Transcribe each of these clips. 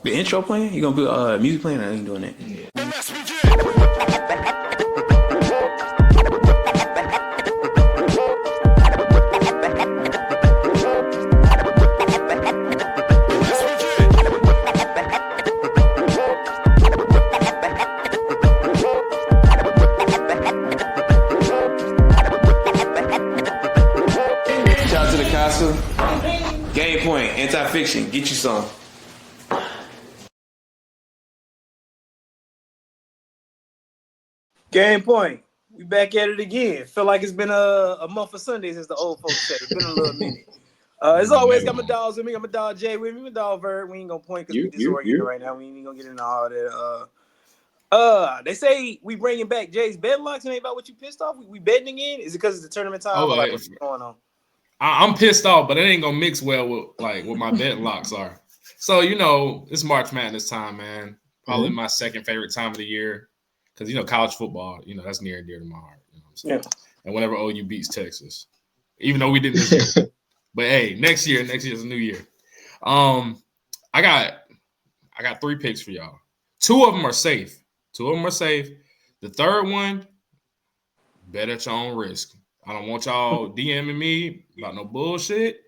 The intro playing? You gonna put music playing? I ain't doing that. Shout out to the Casa. Game Point, Anti-Fiction, get you some. Game Point. We back at it again. Feel like it's been a month of Sundays, as the old folks say. It's been a little minute. As always, got my dogs with me. Got my dog Jay with me. My dog Verd. We ain't gonna point because we disoriented right now. We ain't gonna get into all that. They say we bringing back Jay's bed locks. And ain't about what you pissed off. We betting again? Is it because it's the tournament time? Oh, like, what's going on? I'm pissed off, but it ain't gonna mix well with what my bet locks are. So it's March Madness time, man. Probably my second favorite time of the year. Because, college football, that's near and dear to my heart. You know what I'm saying? Yeah. And whenever OU beats Texas, even though we didn't this year. But, hey, next year's a new year. I got 3 picks for y'all. 2 of them are safe. The third one, bet at your own risk. I don't want y'all DMing me about no bullshit.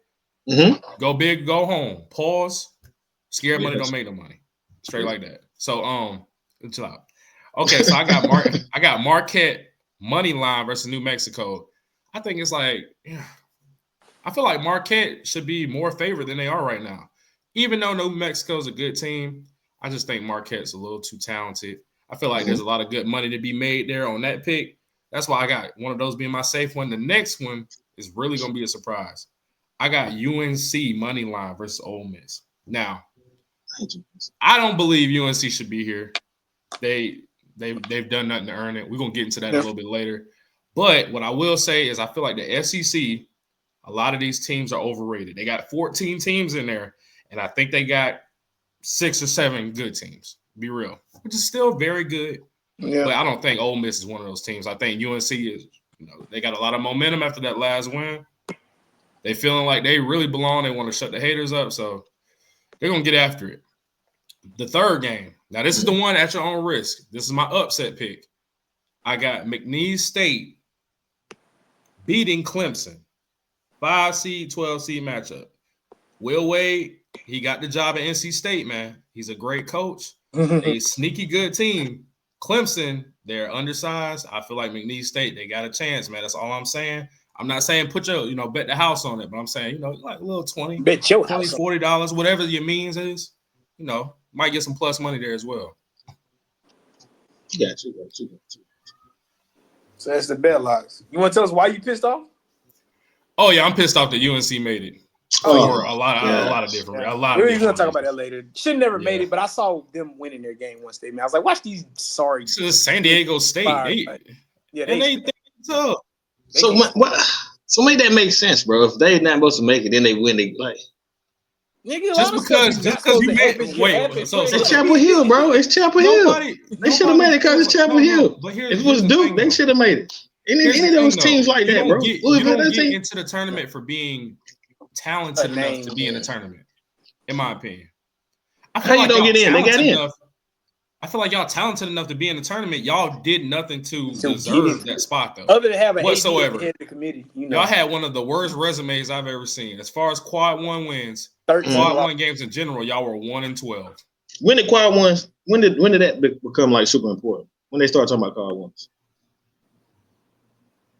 Mm-hmm. Go big, go home. Pause. Scared money don't make no money. Straight like that. So, chill out. Okay, so I got Marquette money line versus New Mexico. I think it's I feel like Marquette should be more favored than they are right now. Even though New Mexico's a good team, I just think Marquette's a little too talented. I feel like there's a lot of good money to be made there on that pick. That's why I got one of those being my safe one. The next one is really going to be a surprise. I got UNC money line versus Ole Miss. Now, I don't believe UNC should be here. They've done nothing to earn it. We're going to get into that a little bit later. But what I will say is I feel like the SEC, a lot of these teams are overrated. They got 14 teams in there, and I think they got 6 or 7 good teams, be real, which is still very good. Yeah. But I don't think Ole Miss is one of those teams. I think UNC is, they got a lot of momentum after that last win. They feeling like they really belong. They want to shut the haters up, so they're going to get after it. The third game. Now, this is the one at your own risk. This is my upset pick. I got McNeese State beating Clemson. 5 seed, 12 seed matchup. Will Wade, he got the job at NC State, man. He's a great coach. A sneaky good team. Clemson, they're undersized. I feel like McNeese State, they got a chance, man. That's all I'm saying. I'm not saying put your, bet the house on it, but I'm saying, like a little 20, bet your $20, $40, whatever your means is, might get some plus money there as well. Got you. So that's the bet locks. You want to tell us why you pissed off? Oh yeah, I'm pissed off that UNC made it. Or a lot of different. We're gonna talk about that later. Should never made it, but I saw them winning their game one state. Man, I was like, watch these. Sorry, this is San Diego State. They think it's up. So make that make sense, bro. If they not supposed to make it, then they win. They like. Nigga, just because you made it's Chapel Hill, bro. It's Chapel Hill. They should have made it because it's Chapel Hill. But if it was Duke, they should have made it. Any of those teams like that, bro. You don't get into the tournament for being talented enough to be in the tournament, in my opinion. How you don't get in? They got in. I feel like y'all talented enough to be in the tournament. Y'all did nothing to deserve that spot, though. Other than having whatsoever. Head of the committee, Y'all had one of the worst resumes I've ever seen. As far as quad 1 wins, quad 1 games in general, y'all were 1-12. When did quad 1s? When did that become like super important? When they start talking about quad 1s?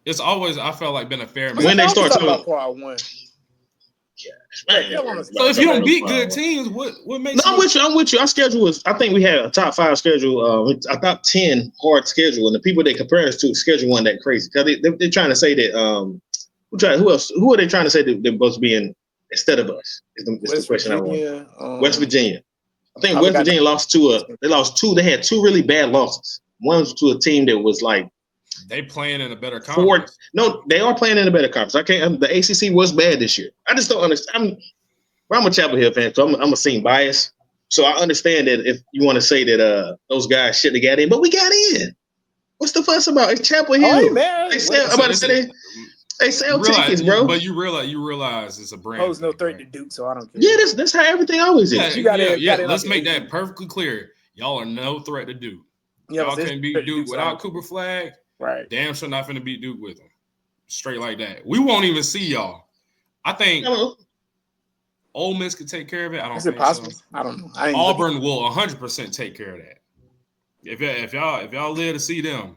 It's always, I felt like, been a fair. When they start talking about quad 1. So if you don't beat good teams, what makes? No, I'm with you. Our schedule was. I think we had a top 5 schedule. A top 10 hard schedule, and the people they compare us to schedule one that crazy because they're trying to say that. Who else? Who are they trying to say that they're supposed to be in instead of us? Is the question Virginia, I want. West Virginia. I think West Virginia lost to They lost 2. They had 2 really bad losses. One was to a team that was like. They playing in a better conference. No, they are playing in a better conference. I can't. The ACC was bad this year. I just don't understand. I'm a Chapel Hill fan, so I'm a scene bias. So I understand that if you want to say that those guys shouldn't have got in, but we got in. What's the fuss about? It's Chapel Hill. Oh, man. They sell tickets, bro. But you realize it's a brand. Pose no threat to Duke, so I don't care. Yeah, that's how everything always is. Let's make that perfectly clear. Y'all are no threat to Duke. Y'all can't beat Duke without Cooper Flag. Right. Damn sure not finna beat Duke with them. Straight like that. We won't even see y'all. I think Ole Miss could take care of it. I don't think possible? So. I don't know. Auburn will 100% take care of that. If y'all live to see them.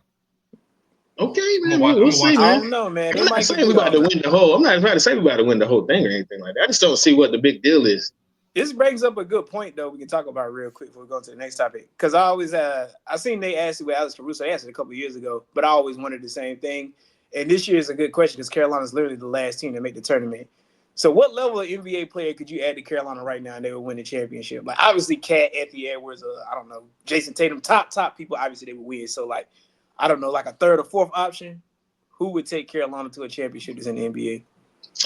Okay, man. We'll see, man. I don't know, man. I'm not saying we about to win the whole. I'm not trying to say we about to win the whole thing or anything like that. I just don't see what the big deal is. This brings up a good point, though. We can talk about real quick before we go to the next topic. Because I always, I seen they asked it with Alex Caruso. They asked it a couple of years ago, but I always wondered the same thing. And this year is a good question because Carolina's literally the last team to make the tournament. So, what level of NBA player could you add to Carolina right now and they would win the championship? Like, obviously, Cat, Anthony Edwards, I don't know, Jason Tatum, top people. Obviously, they would win. So, like, I don't know, like a third or fourth option. Who would take Carolina to a championship that's in the NBA?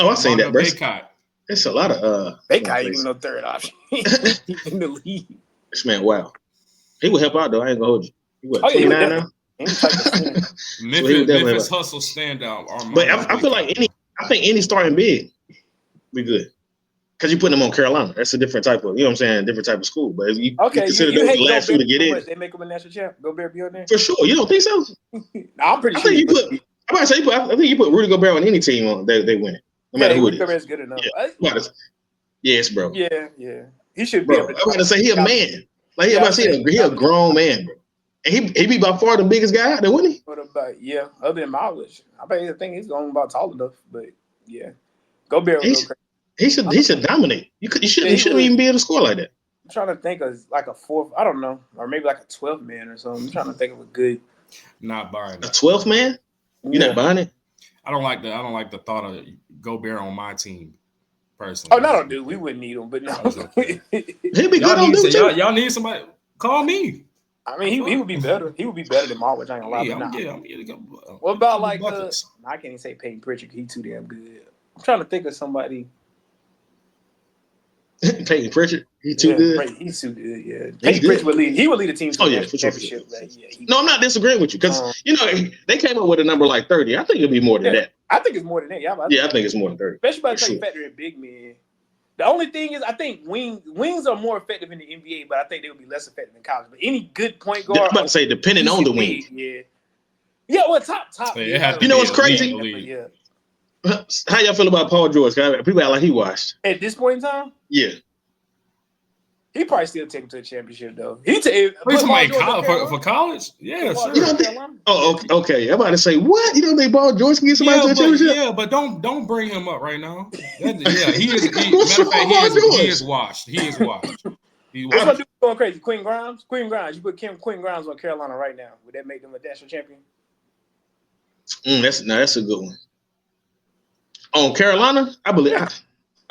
Oh, I seen that, bro. Baycott. It's a lot of Baycott ain't even no third option in the league. This man, wow. He would help out though. I ain't gonna hold you. He what, 29 now? Memphis Hustle standout. But I feel like any starting big be good. Because you put them on Carolina. That's a different type of, you know what I'm saying, different type of school. But if you consider them the last two to get in. They make them a national champ. Gobert be on there? For sure. You don't think so? I'm pretty sure. I think you put Rudy Gobert on any team on they win it. No matter who it is. Gobert's good enough. Yes, bro. Yeah. He should be. Bro, I'm about to say he a man. Like he a grown man, bro. And he be by far the biggest guy out there, wouldn't he? What about other than mileage? I think he's going about tall enough, but yeah. Gobert will go crazy. He should dominate. You shouldn't even be able to score like that. I'm trying to think of like a fourth, I don't know, or maybe like a 12th man or something. I'm trying to think of a good. Not buying a 12th man. You're not buying it. I don't like the thought of Gobert on my team, personally. Oh, no, dude, we wouldn't need him, but no. He'd be good on Duke too. Y'all need somebody. Call me. I mean, he would be better. He would be better than Marwich. I ain't gonna lie. What about like I can't even say Peyton Pritchard. He's too damn good. I'm trying to think of somebody. Peyton Pritchard, he's too good. He's too good. Yeah, Peyton Pritchard would lead. He would lead a team to the championship. No, I'm not disagreeing with you because they came up with a number like 30. I think it'll be more than that. I think it's more than that. I think it's more than 30. Especially by the time you factor in big men. The only thing is, I think wings are more effective in the NBA, but I think they would be less effective in college. But any good point guard, I'm about to say, depending on the wing. Yeah. Well, top. You know what's crazy? Yeah. How y'all feel about Paul George? People act like he washed. At this point in time? Yeah. He probably still take him to a championship, though. For college? Yeah, sure. You don't okay. I'm about to say, what? You don't think Paul George can get somebody to a championship? Yeah, but don't bring him up right now. He is washed. He is washed. What's my dude going crazy? Quentin Grimes? Quentin Grimes. You put Quentin Grimes on Carolina right now. Would that make them a national champion? That's a good one. On Carolina, I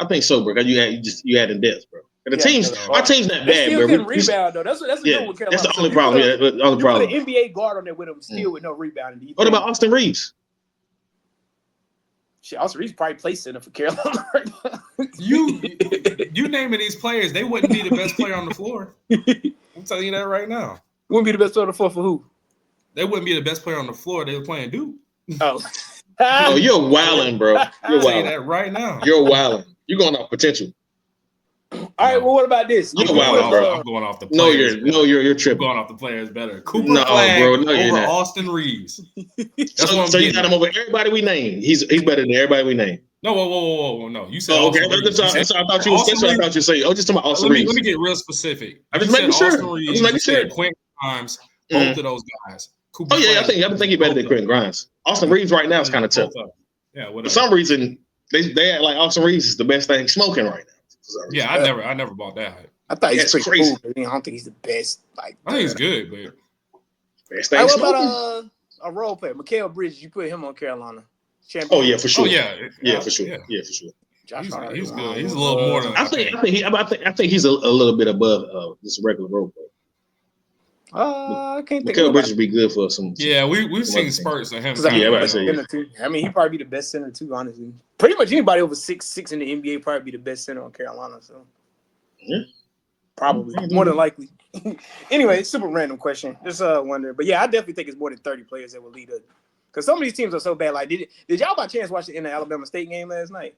think so, bro. Because you add in depth, bro. And our team's not bad, bro. Still rebound though. That's the good with Carolina. That's the only problem. The only problem. Put an NBA guard on there with him, still with no rebounding. What about Austin Reeves? Shit, Austin Reeves probably plays center for Carolina right now. You naming these players, they wouldn't be the best player on the floor. I'm telling you that right now. Wouldn't be the best player on the floor for who? They wouldn't be the best player on the floor. They were playing Duke. Oh, you're wilding, bro. You're wilding that right now. You're wilding. You're going off potential. All right, well, what about this? You're wilding, bro. I'm going off the players. You're tripping. I'm going off the players better. Cooper Flag over you're not. Austin Reeves. So you got him over everybody we named. He's better than everybody we named. No, whoa. No, you said. Okay, that's what I thought you were saying. Oh, just talking about Austin Reeves. Let me get real specific. I'm just making sure. Quentin Grimes, both of those guys. Cooper I think he's better than Quentin Grimes. Austin Reeves right now is kind of tough. Yeah, for some reason they act like Austin Reeves is the best thing smoking right now. Yeah, I never bought that hype. I thought he's pretty crazy. Cool, I don't think he's the best. I think he's good, but best thing what about a role player? Mikal Bridges, you put him on Carolina. Oh yeah, for sure. Oh yeah, for sure. Yeah, for sure. He's good. He's a little more than I think he's a little bit above just regular role player. I can't think. Mikal Bridges would be good for some. Yeah, we've seen spurts of him. I mean, he'd probably be the best center too. Honestly, pretty much anybody over 6'6" in the NBA probably be the best center on Carolina. So, yeah, probably more than likely. Anyway, super random question. Just wondering, but yeah, I definitely think it's more than 30 players that will lead a. Because some of these teams are so bad. Like, did y'all by chance watch the Alabama State game last night?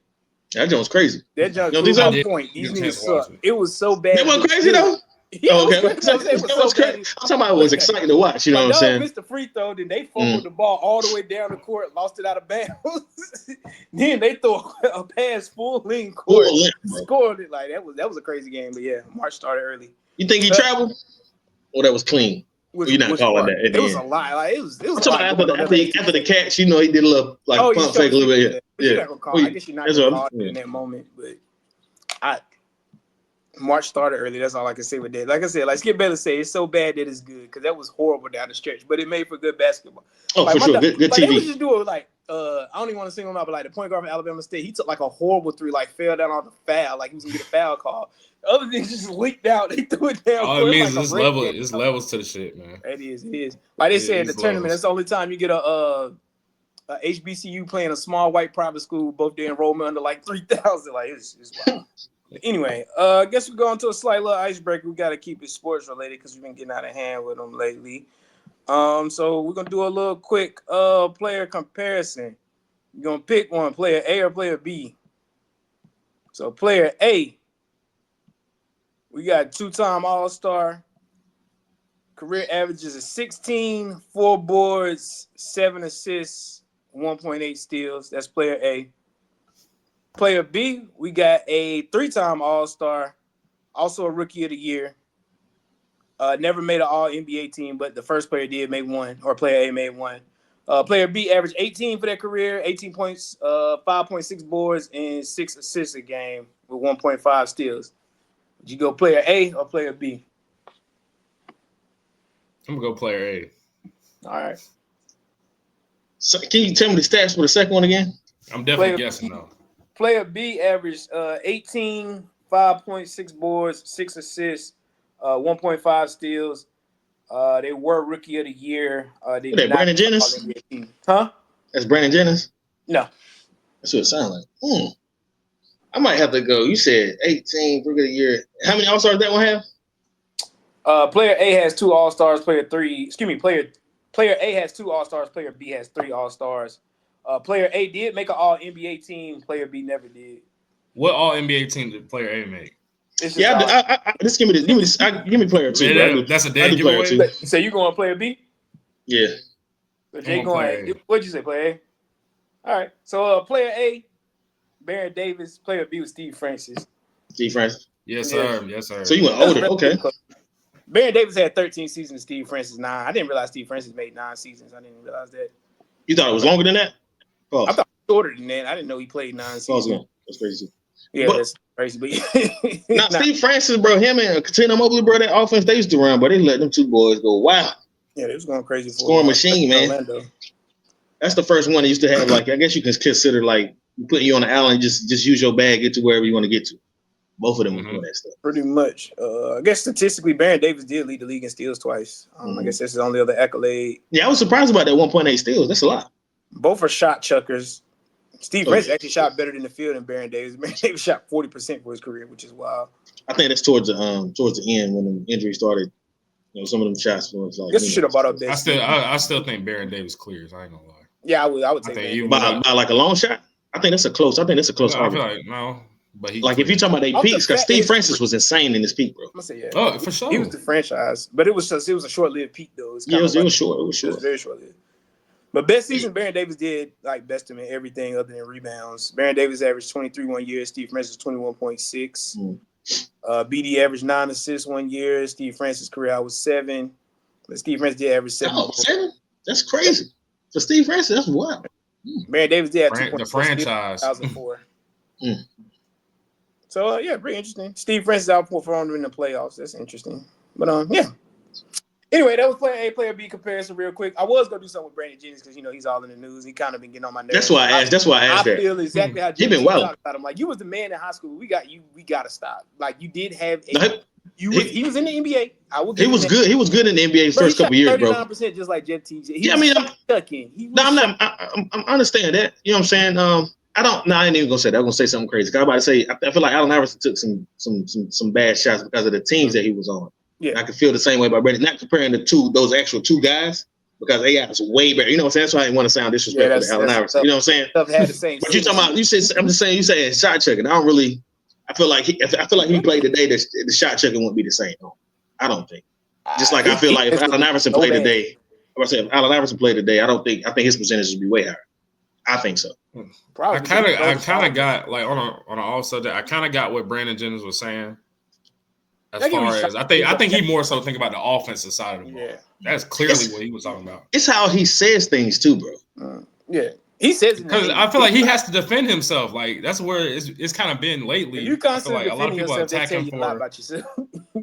That joint's crazy. That junk You know, proved these my are- point. These Get a chance niggas to watch suck. it. It was so bad. That wasn't crazy though. Yeah, Oh, okay. it was crazy. That was crazy. I'm talking about it was exciting to watch. You know what I'm saying? Missed the free throw. Then they fumbled the ball all the way down the court, lost it out of bounds. Then they throw a pass full length court, Full length, bro. scored it. Like that was a crazy game. But yeah, March started early. You think he traveled? Or that was clean? You're not calling that. It was a lot. Like it was. I'm talking about after the catch, you know, he did a little like pump fake a little bit. You're Yeah. not gonna call. I guess you're not gonna call it in that moment. But March started early. That's all I can say with that. Like I said, like Skip Bayless said, it's so bad that it's good because that was horrible down the stretch. But it made for good basketball. Oh, like, for sure. Good like, TV. They would just do it like I don't even want to single him out, but like the point guard from Alabama State, he took like a horrible three, like fell down on the foul, like he was gonna get a foul call. The other things just leaked out. They threw it down. All it means like is levels to the shit, man. It is. Like they said in the tournament, levels. that's the only time you get a HBCU playing a small white private school, both their enrollment under like 3,000. Like it's wild. Anyway, I guess we're going to a slight little icebreaker. We got to keep it sports related because we've been getting out of hand with them lately. So we're gonna do a little quick player comparison. You're gonna pick one, player A or player B. So player A, we got two-time All-Star. Career averages is 16, 4 boards, 7 assists, 1.8 steals. That's player A. Player B, we got a 3-time All-Star, also a Rookie of the Year. Never made an All-NBA team, but the first player did make one, or player A made one. Player B averaged 18 for their career, 18 points, 5.6 boards, and 6 assists a game with 1.5 steals. Would you go player A or player B? I'm gonna go player A. All right. So can you tell me the stats for the second one again? I'm definitely guessing though. Player B averaged 18, 5.6 boards, 6 assists, 1.5 steals. They were Rookie of the Year. They did not Brandon Jennings? Huh? That's Brandon Jennings? No. That's what it sounds like. I might have to go. You said 18, Rookie of the Year. How many All-Stars that one have? Player A has 2 All-Stars. Player A has 2 All-Stars. Player B has 3 All-Stars. Player A did make an All-NBA team. Player B never did. What All-NBA team did player A make? Yeah, just give me player 2. Yeah, that's a dead giveaway. So you going player B? Yeah. So Jay going. What'd you say, player A? All right. So player A, Baron Davis. Player B was Steve Francis. Steve Francis. Yes, sir. Yes, sir. So you went older. Okay. Baron Davis had 13 seasons. Steve Francis 9. I didn't realize Steve Francis made 9 seasons. I didn't realize that. You thought it was longer than that? Oh. I thought it was shorter than that. I didn't know he played 9 seasons. That's crazy. Yeah, that's crazy. But now, Steve Francis, bro, him and Katina Mobley, bro, that offense they used to run, but they let them 2 boys go. Wow. Yeah, they was going crazy. Scoring machine, man. Orlando. That's the first one they used to have. Like, I guess you can consider like putting you on the island, just use your bag, get to wherever you want to get to. Both of them were doing that stuff. Pretty much. I guess statistically, Baron Davis did lead the league in steals twice. I guess that's his only other accolade. Yeah, I was surprised about that 1.8 steals. That's a lot. Both are shot chuckers. Steve Francis actually shot better than the field than Baron Davis. Baron Davis shot 40% for his career, which is wild. I think that's towards the end when the injury started. You know, some of them shots was like. I guess you should have brought up that. I still think Baron Davis clears. I ain't gonna lie. Yeah, I would take that. By like a long shot. I think that's a close. I feel argument. like no, but he like if you're talking about their peaks, because Steve Francis was insane in his peak, bro. I'm gonna say, yeah. Oh, for sure. He was the franchise, but it was a short-lived peak though. It was short. It was very short-lived. But best season, Baron Davis did like best him in everything other than rebounds. Baron Davis averaged 23 one year. Steve Francis 21.6. BD averaged 9 assists 1 year. Steve Francis' career high was 7. But Steve Francis did average 7. Oh, 7? That's crazy. For Steve Francis, that's wild. Baron Davis did have 2 the franchise. 2004. So yeah, pretty interesting. Steve Francis outperformed him in the playoffs. That's interesting. But yeah. Anyway, that was player A, player B comparison real quick. I was gonna do something with Brandon Jennings because he's all in the news. He kind of been getting on my nerves. That's why I asked. I feel exactly how he been well talked about him. Like you was the man in high school. We gotta stop. Like you did have he was in the NBA. He was good. He was good in the NBA his first couple years, bro. 39% just like Jeff TJ. I understand that. You know what I'm saying? I ain't even gonna say that. I'm gonna say something crazy. I was about to say I feel like Allen Iverson took some bad shots because of the teams that he was on. Yeah, I can feel the same way about Brandon. Not comparing those actual 2 guys, because AI is way better. You know what I'm saying? That's why I didn't want to sound disrespectful to Allen Iverson. You know what I'm saying? Stuff had the same. But you talking about? You said I'm just saying. You saying shot checking. I don't really. I feel like if he played today, the shot checking wouldn't be the same. I don't think. Just like I feel like if Allen Iverson played today, if Allen Iverson played today, I think his percentage would be way higher. I think so. I kind of got like on an off subject. I kind of got what Brandon Jennings was saying. As far as I think he more so think about the offensive side of the ball. Yeah. That's clearly what he was talking about. It's how he says things too, bro. Yeah. He says because I feel like he has to defend himself. Like that's where it's kind of been lately. You constantly like a lot of people yourself, attacking you a lot about yourself.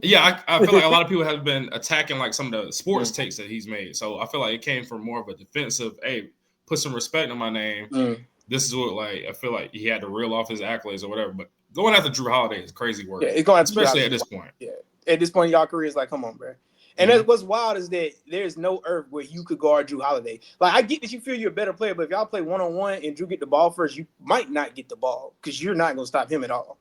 Yeah, I feel like a lot of people have been attacking like some of the sports takes that he's made. So I feel like it came from more of a defensive. Hey, put some respect on my name. This is what like I feel like he had to reel off his accolades or whatever. But going after Drew Holiday is crazy work. Yeah, it's going especially at this point. Yeah, at this point in y'all career, it's like, come on, bro. And that's what's wild is that there's no earth where you could guard Drew Holiday. Like, I get that you feel you're a better player, but if y'all play one-on-one and Drew get the ball first, you might not get the ball because you're not going to stop him at all.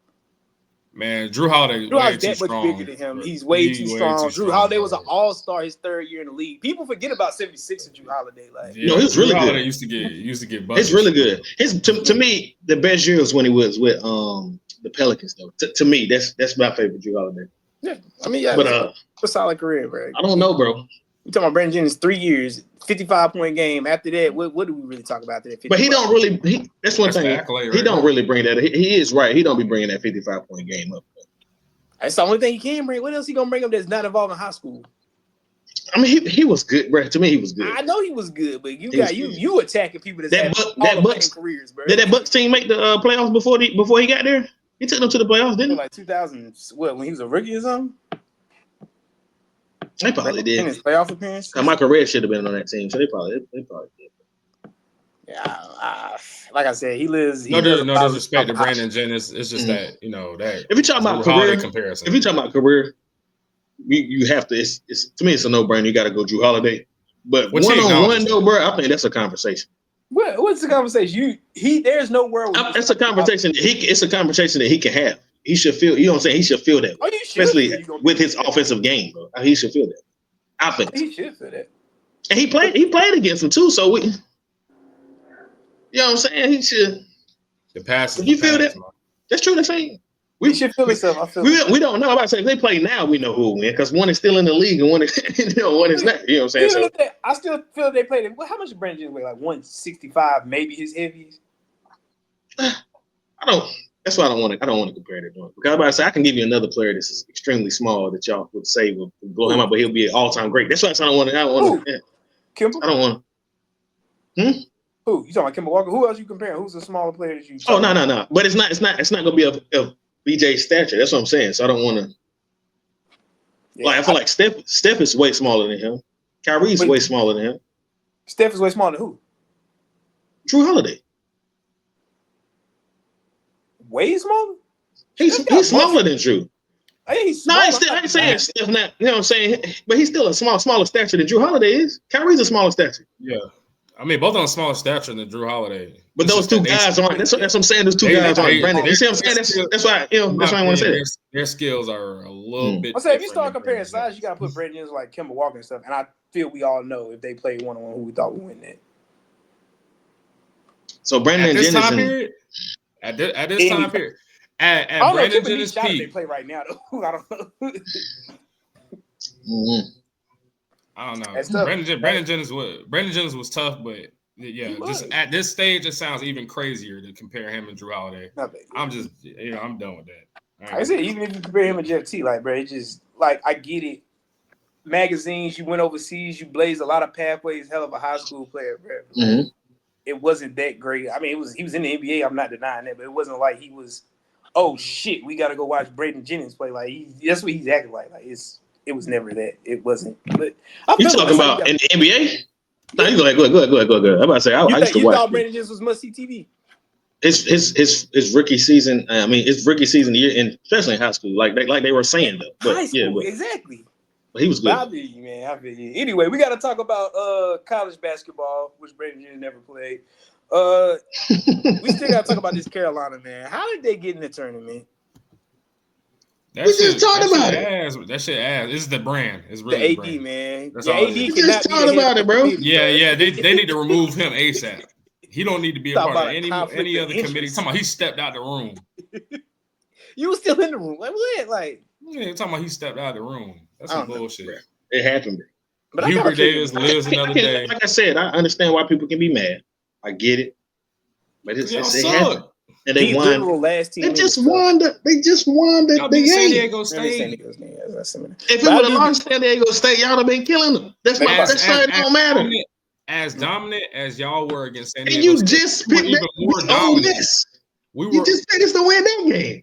Man, Drew Holiday's way too strong. Bigger than him. He's way too strong. Drew Holiday was an all-star his third year in the league. People forget about 76 and Drew Holiday. Like, no, he's really good. Used to get buckets. It's really good. To me, the best year was when he was with the Pelicans, though. To me, that's my favorite Drew Holiday. Yeah, I mean, yeah, but a solid career, bro. I don't know, bro. You talking about Brandon Jennings 3 years, 55-point game. After that, what do we really talk about that? But he don't really. That's one thing. He don't really bring that. He is right. He don't be bringing that 55-point game up. That's the only thing he can bring. What else he gonna bring up that's not involved in high school? I mean, he was good, bro. To me, he was good. I know he was good, but you attacking people that Bucks careers, bro. Did that Bucks team make the playoffs before he got there? He took them to the playoffs, didn't he? Like 2000, when he was a rookie or something? They probably did. In his playoff appearance? Michael Redd should have been on that team, so they probably did. Yeah, like I said, he lives. No disrespect to Brandon Jennings. It's just that that. If you're talking about career comparison, if you're talking about career, you have to. It's to me, it's a no-brainer. You got to go Drew Holiday. But one-on-one, though, bro, I think that's a conversation. What's the conversation? There's no world. That's a conversation. It's a conversation that he can have. He should feel. You know what I'm saying? He should feel that. Oh, especially with his offensive game, bro. He should feel that. I think he should feel that. And he played against him too. So you know what I'm saying? He should. The pass. You feel that? That's true. That's saying. We should feel himself. We don't know. I'm about to say if they play now, we know who will win because one is still in the league and one is one is not. You know what I'm saying? I still feel they played. How much Brandon Jennings weigh? Like 165, maybe his heaviest. That's why I don't want to compare it to him. Because I'm about to say I can give you another player that's extremely small that y'all would say will blow him up, but he'll be an all-time great. That's why I don't want to. Kimber? I don't want. Who? You talking about Kemba Walker? Who else you comparing? Who's a smaller player that you? Oh no. But it's not gonna be of BJ stature. That's what I'm saying. So I don't want to. Yeah, I feel like Steph is way smaller than him. Kyrie's way smaller than him. Steph is way smaller than who? Drew Holiday. Way smaller? He's smaller than Drew. He's no, I ain't saying Steph not. You know what I'm saying? But he's still a smaller stature than Drew Holiday is. Kyrie's a smaller stature. Yeah. I mean, both of them smaller stature than Drew Holiday. But those two guys aren't. That's what I'm saying. Those two guys aren't Brandon. You see what I'm saying? That's why. That's why I want to say that. Their skills are a little bit. I say if you start comparing size, you got to put Brandon Jennings like Kemba Walker and stuff. And I feel we all know if they played one-on-one, who we thought would win that. So Brandon Jennings at this time period. At Brandon Jennings' peak, they play right now. Though. I don't know. I don't know. Brandon Jennings was tough, but yeah, just at this stage, it sounds even crazier to compare him and Drew Holiday. I'm just, I'm done with that. Right. I said, even if you compare him and Jeff T, like, bro, it's just like I get it. Magazines, you went overseas, you blazed a lot of pathways. Hell of a high school player, bro. Mm-hmm. It wasn't that great. I mean, he was in the NBA. I'm not denying that, but it wasn't like he was. Oh shit, we got to go watch Brandon Jennings play. Like that's what he's acting like. Like it was never that. It wasn't. But you talking about in the NBA? No, you go ahead. I'm about to say I used to you watch. thought Brandon Jennings was must-see TV? His rookie season. I mean, it's rookie season year, and especially in high school, like they were saying though. But, high school, exactly. But he was good. I feel you, man. I feel you. Anyway, we got to talk about college basketball, which Brandon Jennings never played. We still got to talk about this Carolina, man. How did they get in the tournament? That We just talked about it. That shit ass. This is the brand. It's really The the AD, brand. man. That's Yeah, all it AD is. We cannot just be talked the head about of it, bro. committee, Yeah. They need to remove him ASAP. He don't need to be a Talk part of about a conflict any of other committee. interest. Talking about he stepped out the room. You was still in the room. Like what? Like Yeah, talking about he stepped out of the room. That's I some don't know, bullshit. bro. It happened. but Hubert I got Davis lives another day. Like I said, I understand why people can be mad. I get it, but Y'all it suck. happened, and they the won. literal last team. They just won the Y'all beat San game. Diego State. If it would have lost San Diego State, y'all would have been killing them. That's why it don't matter. As dominant as y'all were against San And Diego you State, just we were picked even more dominant. You just picked us to win that game.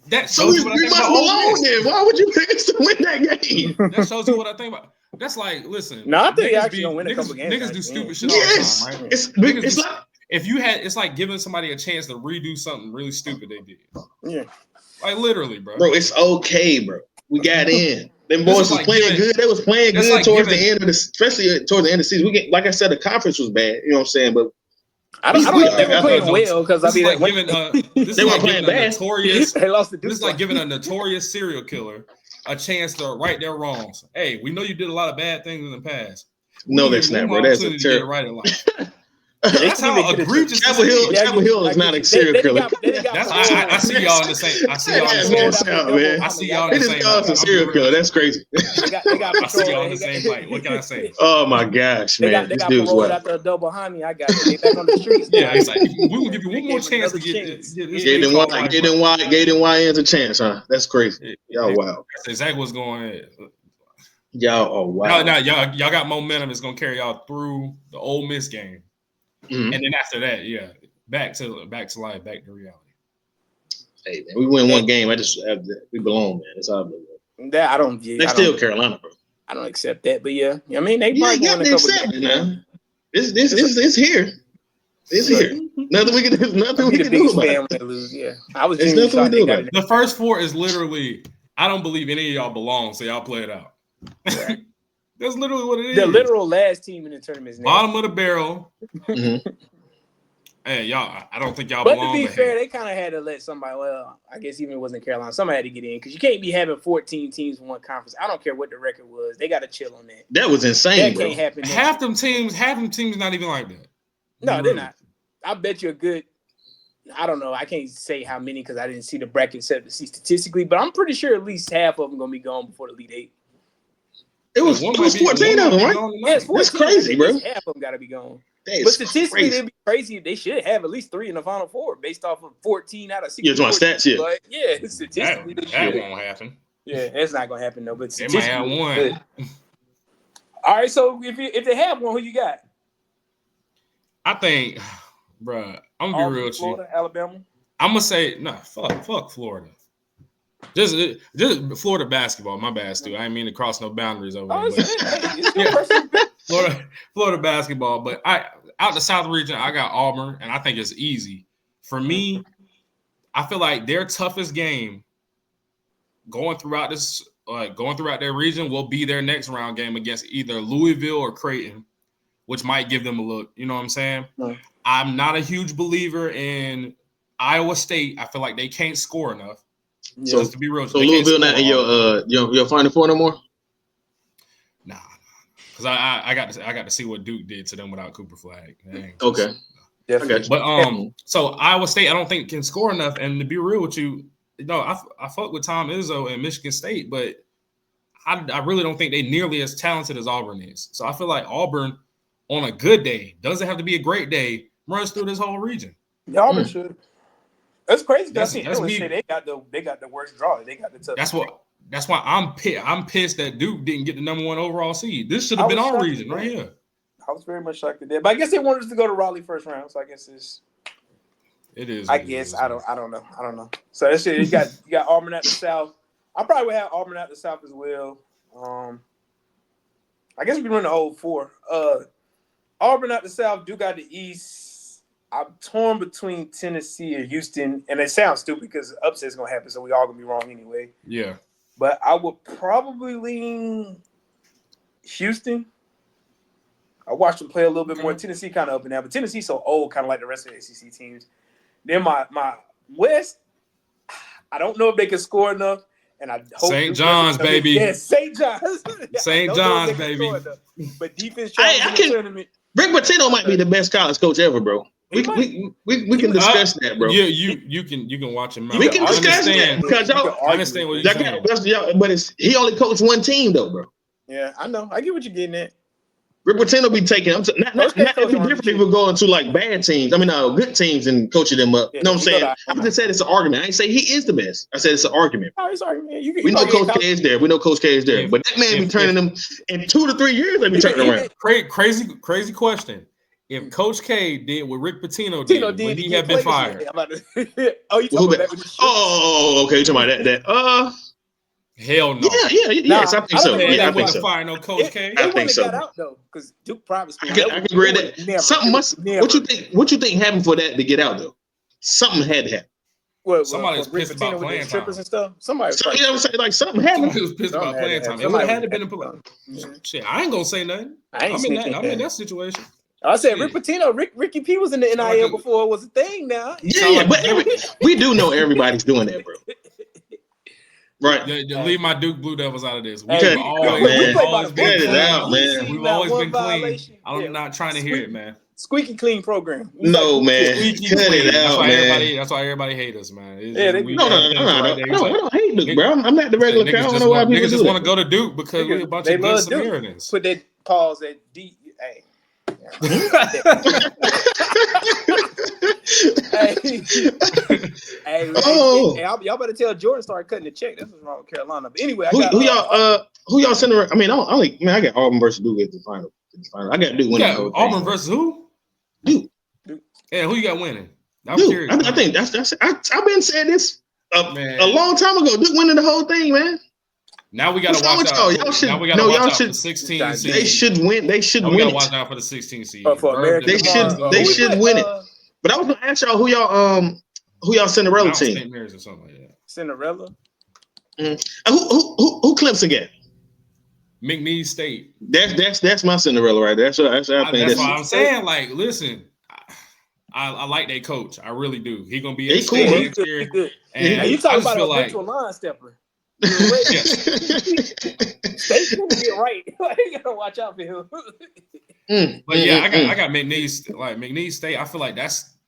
That So shows we you what I think must about Ole belong Miss. there. Why would you pick us to win that game? That shows you what I think about. That's like, listen. No, I think niggas actually gonna win a couple games. Niggas do stupid shit Yes, all the time, right? it's like It's like giving somebody a chance to redo something really stupid they did. Yeah. Like literally, bro. bro, it's okay, bro. We got in. Them boys was playing good. They was playing good towards the end of the, especially towards the end of the season. We get, like I said, the conference was bad. You know what I'm saying? But I don't think they were playing well because I mean, like giving they weren't playing bad. They lost the This is like giving a notorious serial killer a chance to right their wrongs. Hey, we know you did a lot of bad things in the past. No, that's not, bro. That's a terrible. Right in life. That's how egregious. Chapel Hill is not a serial killer. I see y'all in the same. I see y'all in the same. Man. I see y'all in the same. They just serial killer. That's crazy. I see y'all in the same fight. What can I say? Oh my gosh, man! They got paroled after a double homie. I got it. They back on the streets. Yeah, it's like we will give you one more chance to get this. Gave them YNs a chance, huh? That's crazy. Y'all wow. That's exactly what's going on. Y'all wow. No, y'all got momentum. It's gonna carry y'all through the Ole Miss game. Mm-hmm. And then after that, back to life, back to reality. Hey man, we win one game. We belong, man. It's our that I don't. They still Carolina, bro. I don't accept that, but yeah, I mean they probably won a couple games now. It's here. It's here. Nothing we can do about it. Lose. Yeah, I was. There's nothing we do about it. The first four is literally. I don't believe any of y'all belong, so y'all play it out. Right. That's literally what it is. The literal last team in the tournament is bottom of the barrel. Mm-hmm. Hey, y'all, I don't think y'all but belong. But to be fair, they kind of had to let somebody, well, I guess even if it wasn't Carolina, somebody had to get in because you can't be having 14 teams in one conference. I don't care what the record was. They got to chill on that. That was insane, That can't happen. Half them teams not even like that. No, they're not. I bet you a good, I don't know. I can't say how many because I didn't see the bracket set to see statistically, but I'm pretty sure at least half of them going to be gone before the Elite Eight. It was 14 of them, right? Yes, that's crazy, bro. Half of them got to be gone. But statistically, it'd be crazy. They should have at least 3 in the Final Four based off of 14 out of 16. You're talking stats, yeah. But yeah, statistically, that won't happen. Yeah, it's not gonna happen though. But they might have one. All right, so if they have one, who you got? I think, bro, I'm gonna be real with you. Florida, Alabama. I'm gonna say fuck Florida. Just Florida basketball. My bad, Stu. I didn't mean to cross no boundaries over there. Florida basketball. But out the South region, I got Auburn, and I think it's easy. For me, I feel like their toughest game going throughout their region will be their next round game against either Louisville or Creighton, which might give them a look. You know what I'm saying? Right. I'm not a huge believer in Iowa State. I feel like they can't score enough. Yeah. So to be real, so Louisville not in your Final Four no more? Nah, because I got to see what Duke did to them without Cooper Flag. Okay, definitely. But so Iowa State, I don't think can score enough. And to be real with you, I fuck with Tom Izzo and Michigan State, but I really don't think they nearly as talented as Auburn is. So I feel like Auburn, on a good day, doesn't have to be a great day, runs through this whole region. Yeah, Auburn should. That's crazy. They got the worst draw. They got the tough. That's why I'm pissed that Duke didn't get the number 1 overall seed. This should have been our region right here. I was very much shocked at that, but I guess they wanted us to go to Raleigh first round, so I guess it is. I guess I don't know. So that's it. You got Auburn at the South. I probably would have Auburn at the South as well. I guess we can run the whole 4. Auburn at the South, Duke at the East. I'm torn between Tennessee and Houston, and it sounds stupid because upset's gonna happen, so we all gonna be wrong anyway. Yeah. But I would probably lean Houston. I watched them play a little bit more. Tennessee kind of up and down, but Tennessee's so old, kind of like the rest of the SEC teams. Then my West, I don't know if they can score enough, And I hope St. John's, baby. Yes, St. John's. St. John's, baby. But defense I can. tournament. Rick Pitino might be the best college coach ever, bro. We can discuss that, bro. Yeah, you can watch him. We can discuss that because I understand what you're saying. But he only coached one team though, bro. Yeah, I know. I get what you're getting at. Rick Pitino be taking them. Not it'd be different if we're going to like bad teams. I mean, good teams and coaching them up. You know what I'm saying? I just said it's an argument. I ain't say he is the best. I said it's an argument. Oh, it's argument. We know Coach K is there. We know Coach K is there. But that man be turning them in 2 to 3 years. They be turning around. Crazy question. If Coach K did what Rick Pitino did, would he have been fired? Oh, you talking about that? Oh, okay. You talking about that? Hell no. Yes, I think so. Yeah, I think so. Fire no Coach K. I think so. Got out though, because Duke Private School. I can agree that. Something must. What you think happened for that to get out though? Something had to happen. Well, somebody's pissed about playing time. And stuff. Somebody. You know what I'm saying? Like something happened. Somebody was pissed about playing time. It would have had to been a shit. I ain't gonna say nothing. I'm in that situation. I said Rick Pitino, Ricky P was in the NIL before it was a thing now. Yeah, but we do know everybody's doing that, bro. Right. Leave my Duke Blue Devils out of this. We've always been clean. I'm not trying to hear it, man. Squeaky clean program. No, man. Cut it out, man. That's why everybody hates us, man. No. I don't hate Duke, bro. I'm not the regular crowd. I don't know why people just want to go to Duke because we're a bunch of good Samaritans. Put that pause at D. Hey. Y'all better tell Jordan start cutting the check. That's what's wrong with Carolina. But anyway, who y'all sending? I mean, I got Auburn versus Duke at the final. I got Duke winning. Auburn versus who? Duke. Yeah, who you got winning? I'm curious. I think that's. I've been saying this a long time ago. Duke winning the whole thing, man. Now we got to watch out. Now we got to watch out for the 16 seed. They should win. They should win. We got to watch out for the 16 seed. They should win it. But I was gonna ask y'all who y'all Cinderella team. St. Mary's or something like that. Cinderella. Mm-hmm. Who Clemson get? McNeese State. That's my Cinderella right there. That's what I think. That's why I'm saying. Like, listen, I like that coach. I really do. He gonna be cool. Next year. And you talking about a virtual line stepper? They gonna get right. You gotta watch out for him. But yeah, I got McNeese. Like McNeese State, I feel like that's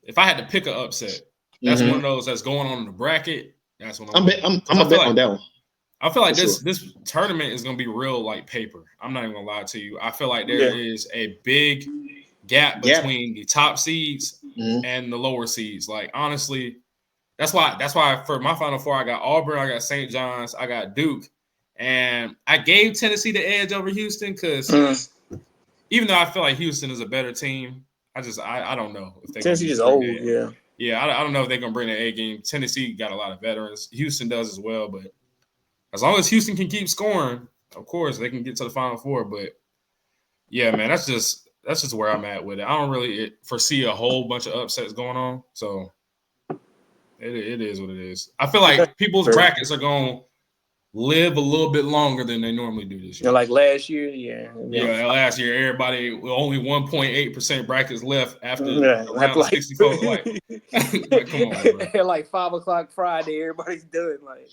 if I had to pick an upset, that's one of those that's going on in the bracket. That's what I'm a bet on that one. I feel like this tournament is gonna be real like paper. I'm not even gonna lie to you. I feel like there is a big gap between the top seeds and the lower seeds. Like honestly. That's why for my Final Four, I got Auburn, I got St. John's, I got Duke, and I gave Tennessee the edge over Houston because even though I feel like Houston is a better team, I don't know if they Tennessee is old, yeah. I don't know if they're gonna bring the A game. Tennessee got a lot of veterans. Houston does as well, but as long as Houston can keep scoring, of course they can get to the Final Four. But yeah, man, that's just where I'm at with it. I don't really foresee a whole bunch of upsets going on, so. It is what it is. I feel like people's brackets are going to live a little bit longer than they normally do this year. Like last year, Yeah, last year, everybody with only 1.8% brackets left after round 64. Like, come on, bro. Like 5 o'clock Friday, everybody's done. Like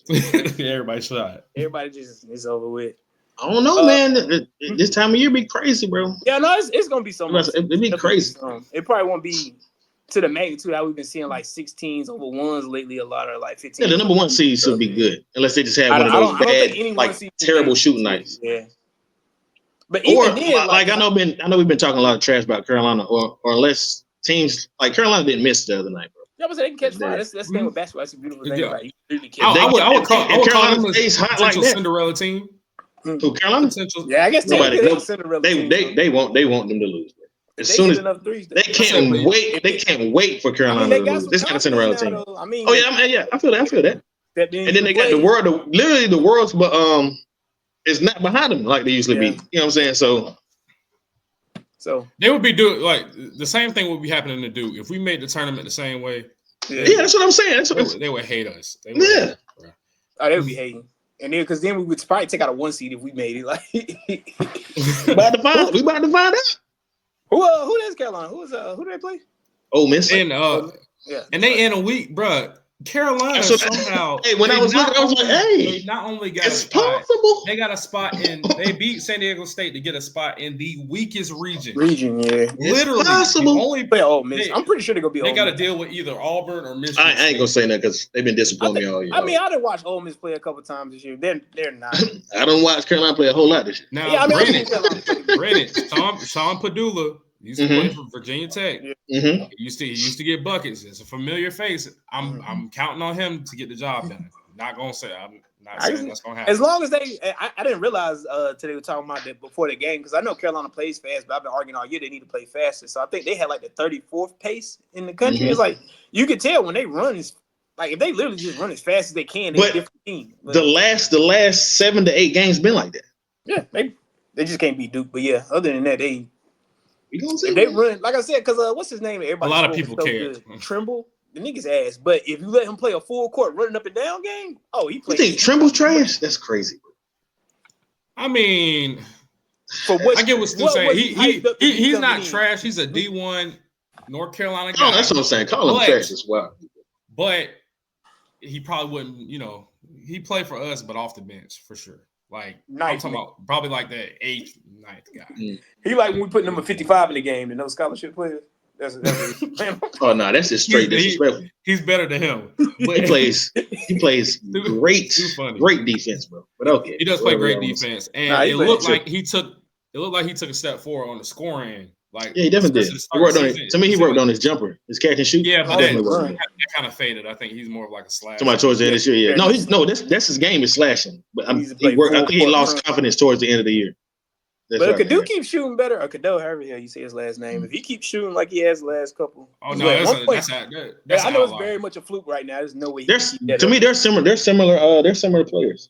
everybody shot. Everybody it's over with. I don't know, man. This time of year be crazy, bro. Yeah, no, it's going to be so much. It'd be crazy. It probably won't be to the magnitude that we've been seeing like 16s over ones lately, a lot of like 15. Yeah, the number one seed should be good, unless they just have one of those bad, like terrible shooting nights. Yeah, but even then, I know we've been talking a lot of trash about Carolina, or unless teams like Carolina didn't miss the other night, bro. Yeah, but they can catch fire. That's the thing with basketball. That's a beautiful thing. Right? You really I would call them a potential Cinderella team. To Carolina, yeah, I guess Cinderella. They want them to lose. As soon as they can't wait for Carolina to lose. This is not a Cinderella team. I feel that. And then they got literally the world's, but it's not behind them like they usually be. You know what I'm saying? So they would be doing like the same thing would be happening to Duke if we made the tournament the same way. Yeah, that's what I'm saying. They would hate us. They would be hating. And then, because then we would probably take out a 1 seed if we made it. Like, we about to find out. Who is Carolina? Who do they play? Ole Miss. And and they in a week, bro. Carolina somehow. Hey, when I was looking, I was like, hey, they not only got it's a spot, possible. they got a spot they beat San Diego State to get a spot in the weakest region. Yeah. Literally, possible. Only play Ole Miss. I'm pretty sure they're gonna be. They got to deal with either Auburn or Michigan. I ain't gonna say that because they've been disappointing me all year. I mean, I didn't watch Ole Miss play a couple times this year. They're not. I don't watch Carolina play a whole lot this year. Now, Yeah, I mean, granted, Sean Padula used to play for Virginia Tech. Mm-hmm. He used to get buckets. It's a familiar face. I'm counting on him to get the job done. Not gonna say I'm not saying that's gonna happen. As long as I didn't realize today we were talking about that before the game because I know Carolina plays fast, but I've been arguing all year they need to play faster. So I think they had like the 34th pace in the country. Mm-hmm. It's like you could tell when they run is like if they literally just run as fast as they can, they're a different team. But the last 7 to 8 games been like that. Yeah, they just can't beat Duke. But yeah, other than that, they run like I said because what's his name? Everybody a lot of people care. Trimble. The nigga's ass, but if you let him play a full court running up and down game, he plays. You think Trimble's trash? That's crazy. I mean, I get what Stu's saying. He's not trash. He's a D1 North Carolina guy. Oh, that's what I'm saying. Call him trash as well. But he probably wouldn't. He played for us, but off the bench for sure. Like I'm talking about probably like the 8th, 9th guy. Mm. He like when we put number 55 in the game, and those scholarship players. That's oh no, that's just straight disrespectful. He's better than him. But he plays great defense, bro. But okay, he does play great defense, and it looked like he took a step forward on the scoring end. Like he definitely did. He worked on it. To me, he worked on his jumper, his catch and shoot. Yeah, but that kind of faded. I think he's more of like a slash. Somebody towards the end of the year, yeah. That's his game is slashing. But I think he lost confidence towards the end of the year. But if Kadu keeps shooting better, or Kado, however you say his last name, if he keeps shooting like he has the last couple, I know it's very much a fluke right now. There's no way. To me, they're similar. They're similar players.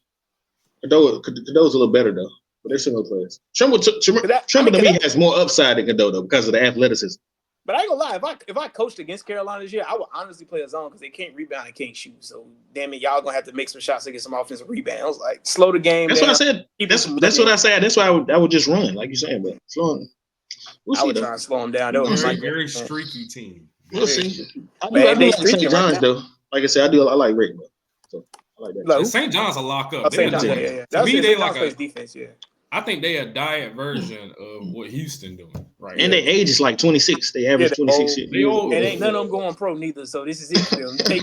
Kado's a little better though, but they're similar players. Trimble to me has more upside than Kado though because of the athleticism. But I ain't gonna lie, if I coached against Carolina this year, I would honestly play a zone because they can't rebound and can't shoot. So damn it, y'all gonna have to make some shots to get some offensive rebounds. Like slow the game. That's what I said. That's what I said. That's why I would just run, like you saying, but slowing. I would try and slow them down. That was a very streaky team. We'll see. I like St. John's though. Like I said, I like Rick, but so I like that. St. John's a lock up. To me, they like a defense. Yeah. I think they a diet version of what Houston doing right. And their age is like 26. They average 26 years. And ain't none of them going pro neither. So this is it for them. They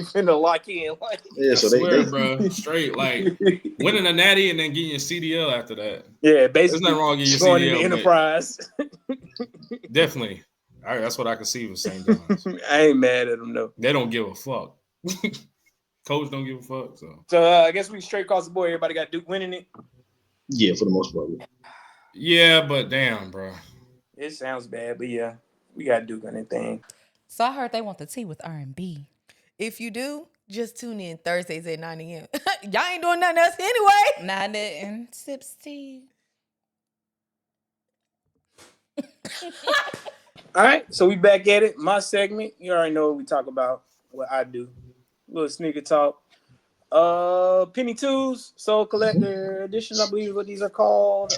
finna lock in. Yeah, so they bro, straight like winning a natty and then getting your CDL after that. Yeah, basically. There's nothing wrong with your going CDL. Into Enterprise. Definitely. That's what I can see with St. John's. I ain't mad at them though. They don't give a fuck. Coach don't give a fuck. So I guess we straight across the board. Everybody got Duke winning it. Yeah, for the most part. Yeah, but damn, bro. It sounds bad, but yeah, we got Duke on that thing. So I heard they want the tea with R&B. If you do, just tune in Thursdays at 9 a.m. Y'all ain't doing nothing else anyway. Not nothing. Sips tea. All right, so we back at it. My segment, you already know what we talk about, what I do. A little sneaker talk. Penny Twos, Soul Collector Edition, I believe is what these are called.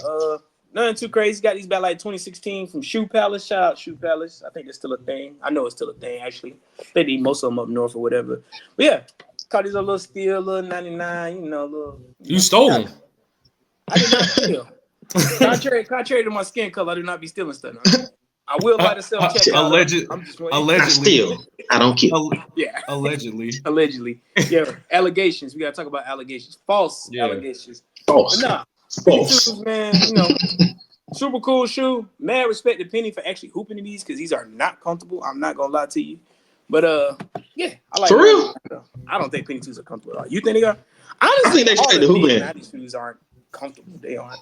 Nothing too crazy. Got these back like 2016 from Shoe Palace. Shout out Shoe Palace. I think it's still a thing. I know it's still a thing, actually. They need most of them up north or whatever. But yeah, caught these a little steal, little 99, little. You stole them. I did not steal. Contrary to my skin color, I do not be stealing stuff. I will buy the self-check. Allegedly. I steal. I don't kill. Yeah. Allegedly. Yeah. Allegations. We gotta talk about allegations. False allegations. False. But nah. False. Man, super cool shoe. Mad respect to Penny for actually hooping in these because these are not comfortable. I'm not gonna lie to you. But yeah, I like. For real? I don't think Penny twos are comfortable at all. You think they are? Honestly, I think they straight to hoop in. These shoes aren't comfortable. They aren't.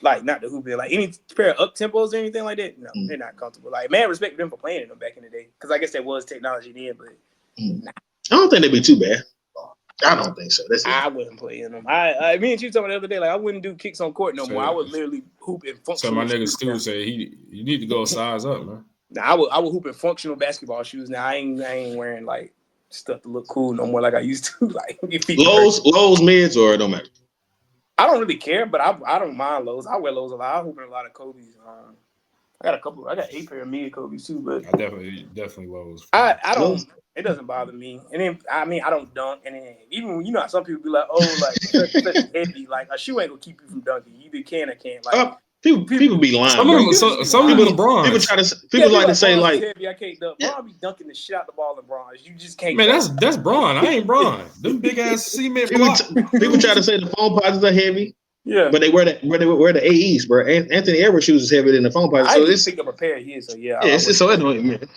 Like not the hoop in. Like any pair of up tempos or anything like that. No, they're not comfortable. Like man, respect them for playing in them back in the day. Because I guess that was technology then, but nah. I don't think they'd be too bad. I don't think so. I wouldn't play in them. I me and you talking the other day, like I wouldn't do kicks on court no more. I would literally hoop in functional. So my nigga Stu said you need to go size up, man. Now I would hoop in functional basketball shoes. Now I ain't wearing like stuff to look cool no more like I used to. Like lows, mids, or it don't matter. I don't really care, but I don't mind lows. I wear lows a lot. I hoop in a lot of Kobe's. got a couple. I got 8 pair of Mia Kobe's too, but I definitely was. I don't. It doesn't bother me. And then I mean I don't dunk. And then even how some people be like, oh, like such heavy, like a shoe ain't gonna keep you from dunking. You either can or can't. Like people be lying. Some of them LeBron. People like to say like, heavy, I can't dunk. Bron be dunking the shit out the ball in Bron. You just can't. Man, that's Bron. I ain't Bron. Them big ass cement blocks. People try to say the foam posits are heavy. Yeah, but they wear the AEs, bro. Anthony Edwards shoes is heavier than the foam posits. I just pick up a pair of his, so yeah. Yeah, it's just so annoying, man.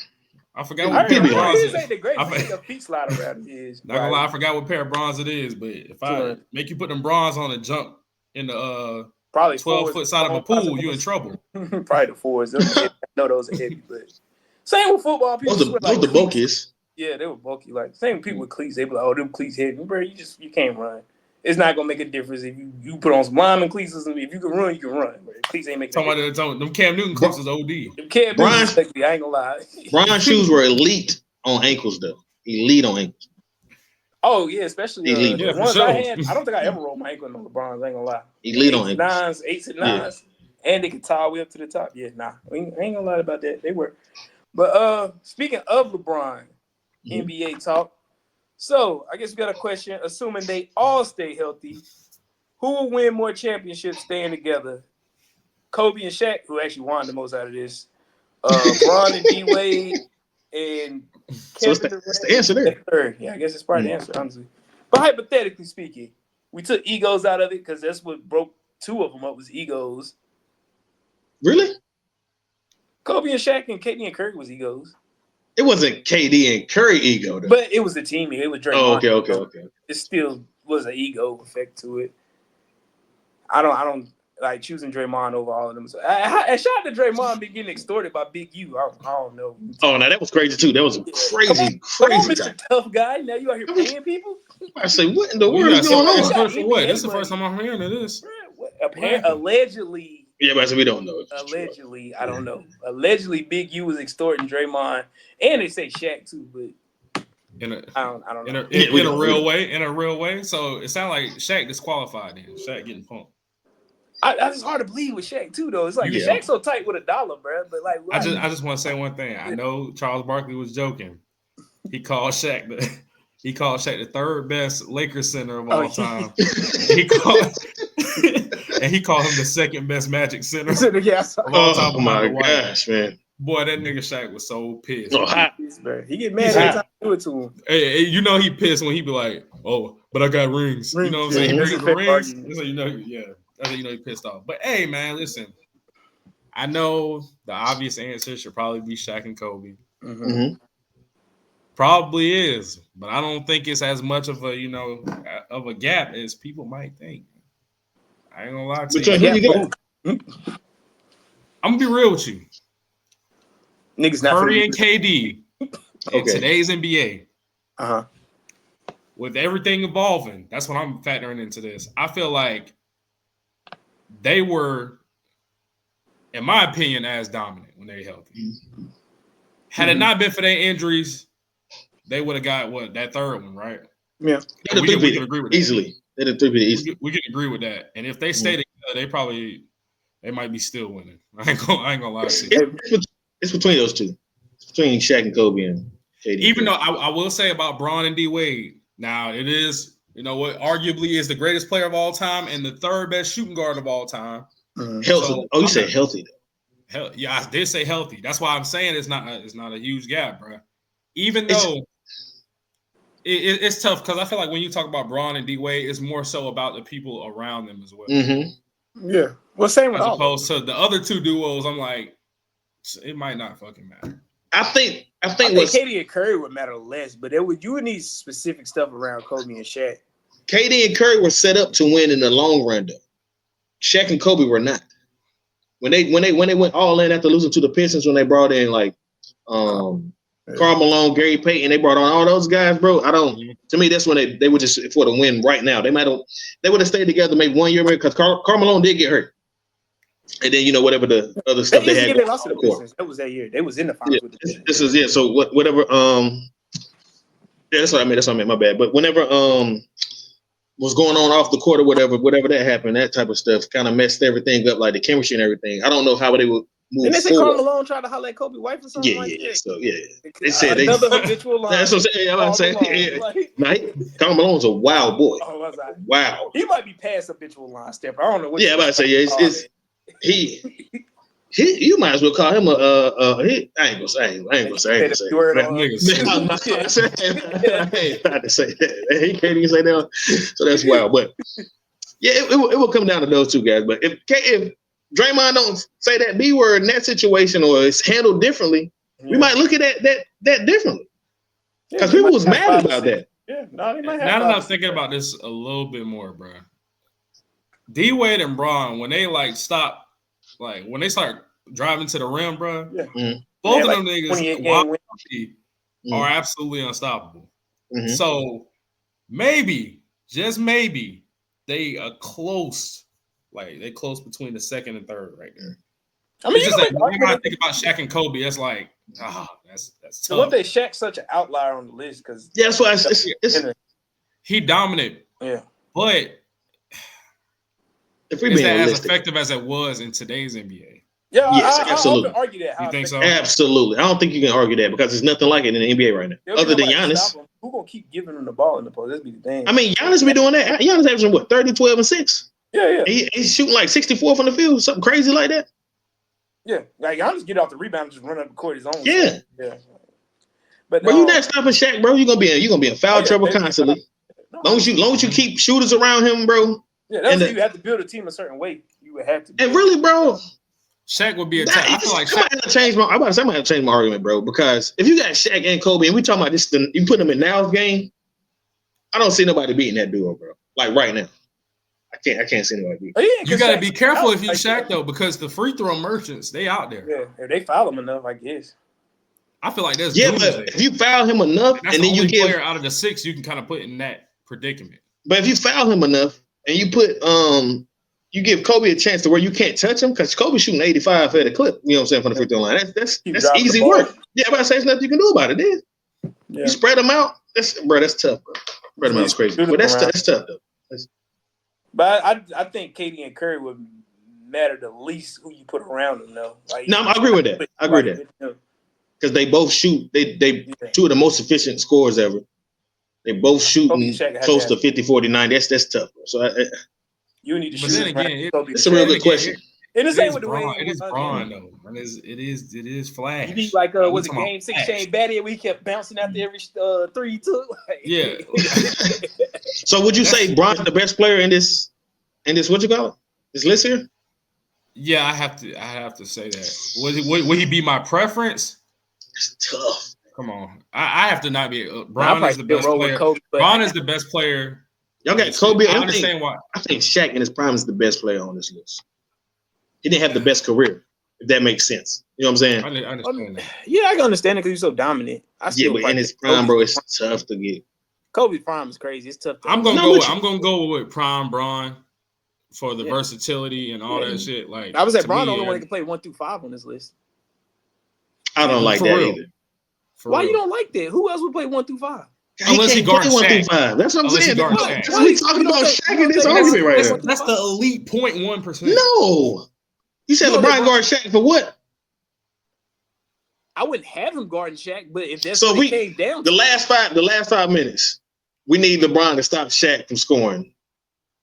I forgot what pair of bronze it is. The great feet slide around is. Not gonna lie, I forgot what pair of bronze it is, but if I make you put them bronze on a jump in the probably 12-foot side of a pool, you in trouble. Probably the fours. I know those are heavy, but same with football. People those the bulkiest. Yeah, they were bulky. Like same people with cleats. They be like, "Oh, them cleats heavy, bro. You can't run. It's not gonna make a difference if you put on some lineman cleats or something. If you can run, you can run. But cleats ain't making. Them Cam Newton cleats is OD. I ain't gonna lie. Brian's shoes were elite on ankles, though. Elite on ankles. Oh yeah, especially the ones sure. I had. I don't think I ever rolled my ankle on LeBron's. I ain't gonna lie. Elite on ankles. 8s and 9s, and they can tie all the way up to the top. Yeah, nah, I ain't gonna lie about that. They were. But speaking of LeBron, NBA talk. So I guess we got a question. Assuming they all stay healthy, who will win more championships staying together? Kobe and Shaq, who actually won the most out of this. Bron and D Wade, and so that's the answer there. Third. Yeah, I guess it's probably the answer, honestly. But hypothetically speaking, we took egos out of it because that's what broke 2 of them up was egos. Really? Kobe and Shaq and KD and Curry was egos. It wasn't KD and Curry ego, though. But it was the team. It was Draymond. Oh, okay. It still was an ego effect to it. I don't like choosing Draymond over all of them. So I shout out to Draymond being getting extorted by Big U. I don't know. Oh, no, that was crazy too. That was a crazy time. Tough guy. Now you out here paying people. I say, what in the world is going on? What? This is the first time I'm hearing of this. Allegedly. Yeah, but we don't know. Allegedly, I don't know. Allegedly, Big U was extorting Draymond, and they say Shaq too, but I don't know. In a real way. So it sounds like Shaq disqualified. Then Shaq getting punked. It's hard to believe with Shaq too, though. It's like Shaq's so tight with $1, bro. But like, I just want to say one thing. I know Charles Barkley was joking. He called Shaq the third best Lakers center of all time. He called him the second best Magic center. Oh my gosh, man! Boy, that nigga Shaq was so pissed. He get mad every time I do it to him. Hey, you know he pissed when he be like, "Oh, but I got rings." You know what I'm saying? He brings the rings. That's how you know. That's how you know he pissed off. But hey, man, listen. I know the obvious answer should probably be Shaq and Kobe. Mm-hmm. Probably is, but I don't think it's as much of a gap as people might think. I ain't gonna lie to you. I'm gonna be real with you. Niggas Curry and KD in today's NBA. With everything evolving, that's what I'm factoring into this. I feel like they were, in my opinion, as dominant when they were healthy. Had it not been for their injuries, they would have got that third one, right? Yeah, we can agree with that. Easily. We can agree with that. And if they stay together, they might be still winning. I ain't gonna lie to you. It's between those two. It's between Shaq and Kobe and KD. Even though I will say about Bron and D Wade, now it is, what arguably is the greatest player of all time and the third best shooting guard of all time. Healthy. So, you said healthy though. Yeah, I did say healthy. That's why I'm saying it's not a huge gap, bro. Even though it's tough because I feel like when you talk about Bron and D Wade, it's more so about the people around them as well. Mm-hmm. Yeah. Well, same with as opposed to the other two duos. I'm like, it might not fucking matter. I think KD and Curry would matter less, but you would need specific stuff around Kobe and Shaq. KD and Curry were set up to win in the long run, though. Shaq and Kobe were not. When they went all in after losing to the Pistons, when they brought in Karl Malone, Gary Payton, they brought on all those guys, bro. To me, that's when they were just for the win right now. They would have stayed together maybe 1 year because Karl Malone did get hurt. And then, whatever the other stuff they had. They lost to the Pistons. That was that year. They was in the finals with the Pistons. This is it. So whatever. That's what I meant. That's what I meant. My bad. But whenever was going on off the court or whatever that happened, that type of stuff kind of messed everything up, like the chemistry and everything. I don't know how they would Didn't they say Karl Malone tried to holler at Kobe wife or something like that? Yeah. So they said another habitual line. That's what I'm saying. Karl Malone's a wild boy. Oh, wow. He might be past habitual line stepper. I don't know what. Yeah, I'm about to say he. You might as well call him I ain't gonna say. I ain't about to say that. He can't even say that. So that's wild. But yeah, it will come down to those two guys. But if Draymond don't say that B word in that situation or it's handled differently, we might look at that differently. Because people was mad about that. Yeah, they might have. Now that I'm thinking about this a little bit more, bro. D Wade and Bron, when they stop. Like when they start driving to the rim, bro, both of them niggas are absolutely unstoppable. Mm-hmm. So maybe, just maybe, they are close. Like they close between the second and third right there. I mean, it's just when I think about Shaq and Kobe, it's like, that's tough. So what they Shaq such an outlier on the list because that's why he dominant. Yeah, but. If we is that as effective as it was in today's NBA? Yeah, yes, absolutely. I can argue that. You think so? Absolutely. I don't think you can argue that because there's nothing like it in the NBA right now. Other than Giannis. Who gonna keep giving him the ball in the post? That'd be the thing. I mean, Giannis be doing that. Giannis averaging what, 30, 12, and 6? Yeah. He's shooting like 64 from the field, something crazy like that. Yeah, like Giannis get off the rebound and just run up the court his own. Yeah. But you not stopping Shaq, bro. You're gonna be in foul trouble constantly. Long as you keep shooters around him, bro. Yeah, that's why you have to build a team a certain way. You would have to. And really, bro, Shaq would be a. I feel like I might have to change my argument, bro. Because if you got Shaq and Kobe, and we talking about this, you put them in now's game. I don't see nobody beating that duo, bro. Like right now, I can't see nobody beating. You got to be careful if you Shaq though, because the free throw merchants, they out there. Yeah, if they foul him enough, I guess. I feel like that's but if you foul him enough, and then you give player out of the 6, you can kind of put in that predicament. But if you foul him enough. And you put you give Kobe a chance to where you can't touch him because Kobe shooting 85 at a clip. You know what I'm saying, from the free throw line. That's easy work. Yeah, but I say there's nothing you can do about it. Then you spread them out. That's tough, bro. Spread them out is crazy, but that's tough though. But I think KD and Curry would matter the least who you put around them though. Like, no, I agree with that. Because they both shoot. They two of the most efficient scorers ever. They both shooting close to 50, 40, 90. That's tough. So you need to shoot. Then again, it's a real good question. And the same with the way it is Bron though. It is flash. You need like was it game 6 Shane Batty? We kept bouncing after every 3 he took. Yeah. So would you say Bron's the best player in this what you call it? This list here? Yeah, I have to say that. Would he be my preference? It's tough. Come on, I have to not be. Bron is the best player. Bron is the best player. Y'all got Kobe. I understand why. I think Shaq in his prime is the best player on this list. He didn't have the best career, if that makes sense. You know what I'm saying? I understand that. Yeah, I can understand it because he's so dominant. But in his prime, bro, it's tough to get. Kobe's prime is crazy. It's tough. I'm gonna go with prime Bron for the versatility and all that shit. Like I was at Bron, the only one that can play 1 through 5 on this list. I don't like that either. Why you don't like that? Who else would play 1 through 5? Unless he guards Shaq. That's what I'm saying. That's what we talking about Shaq in this argument right now. That's the elite 0.1%. No. You said LeBron guards Shaq for what? I wouldn't have him guarding Shaq, but if that's what it came down to. The last 5 minutes, we need LeBron to stop Shaq from scoring.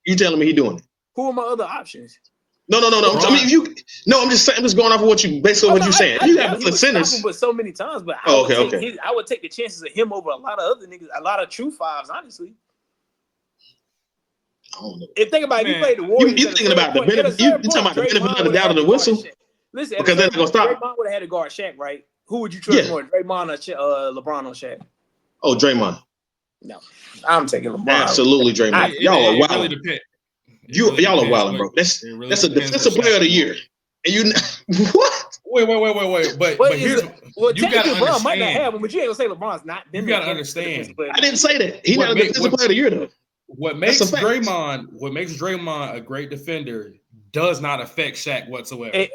You telling me he doing it? Who are my other options? No. I mean, I'm just going off of what you based on what you're saying. You got the centers, but so many times. But I would take the chances of him over a lot of other niggas, a lot of true fives, honestly. I don't know. If think about it, if you play the Warriors, you thinking about the benefit? You talking about the benefit of the doubt of the whistle? Listen, because that's gonna stop. Draymond would have had to guard Shaq, right? Who would you trust more, Draymond or LeBron or Shaq? Oh, Draymond. No, I'm taking LeBron. Absolutely, Draymond. Y'all are wild. Y'all are wilding, bro. That's a defensive player of the year. And you what? Wait. But here's you gotta understand. LeBron might not have him, but you ain't gonna say LeBron's not. You gotta understand. I didn't say that. He's not a defensive player of the year though. What makes Draymond a great defender does not affect Shaq whatsoever. And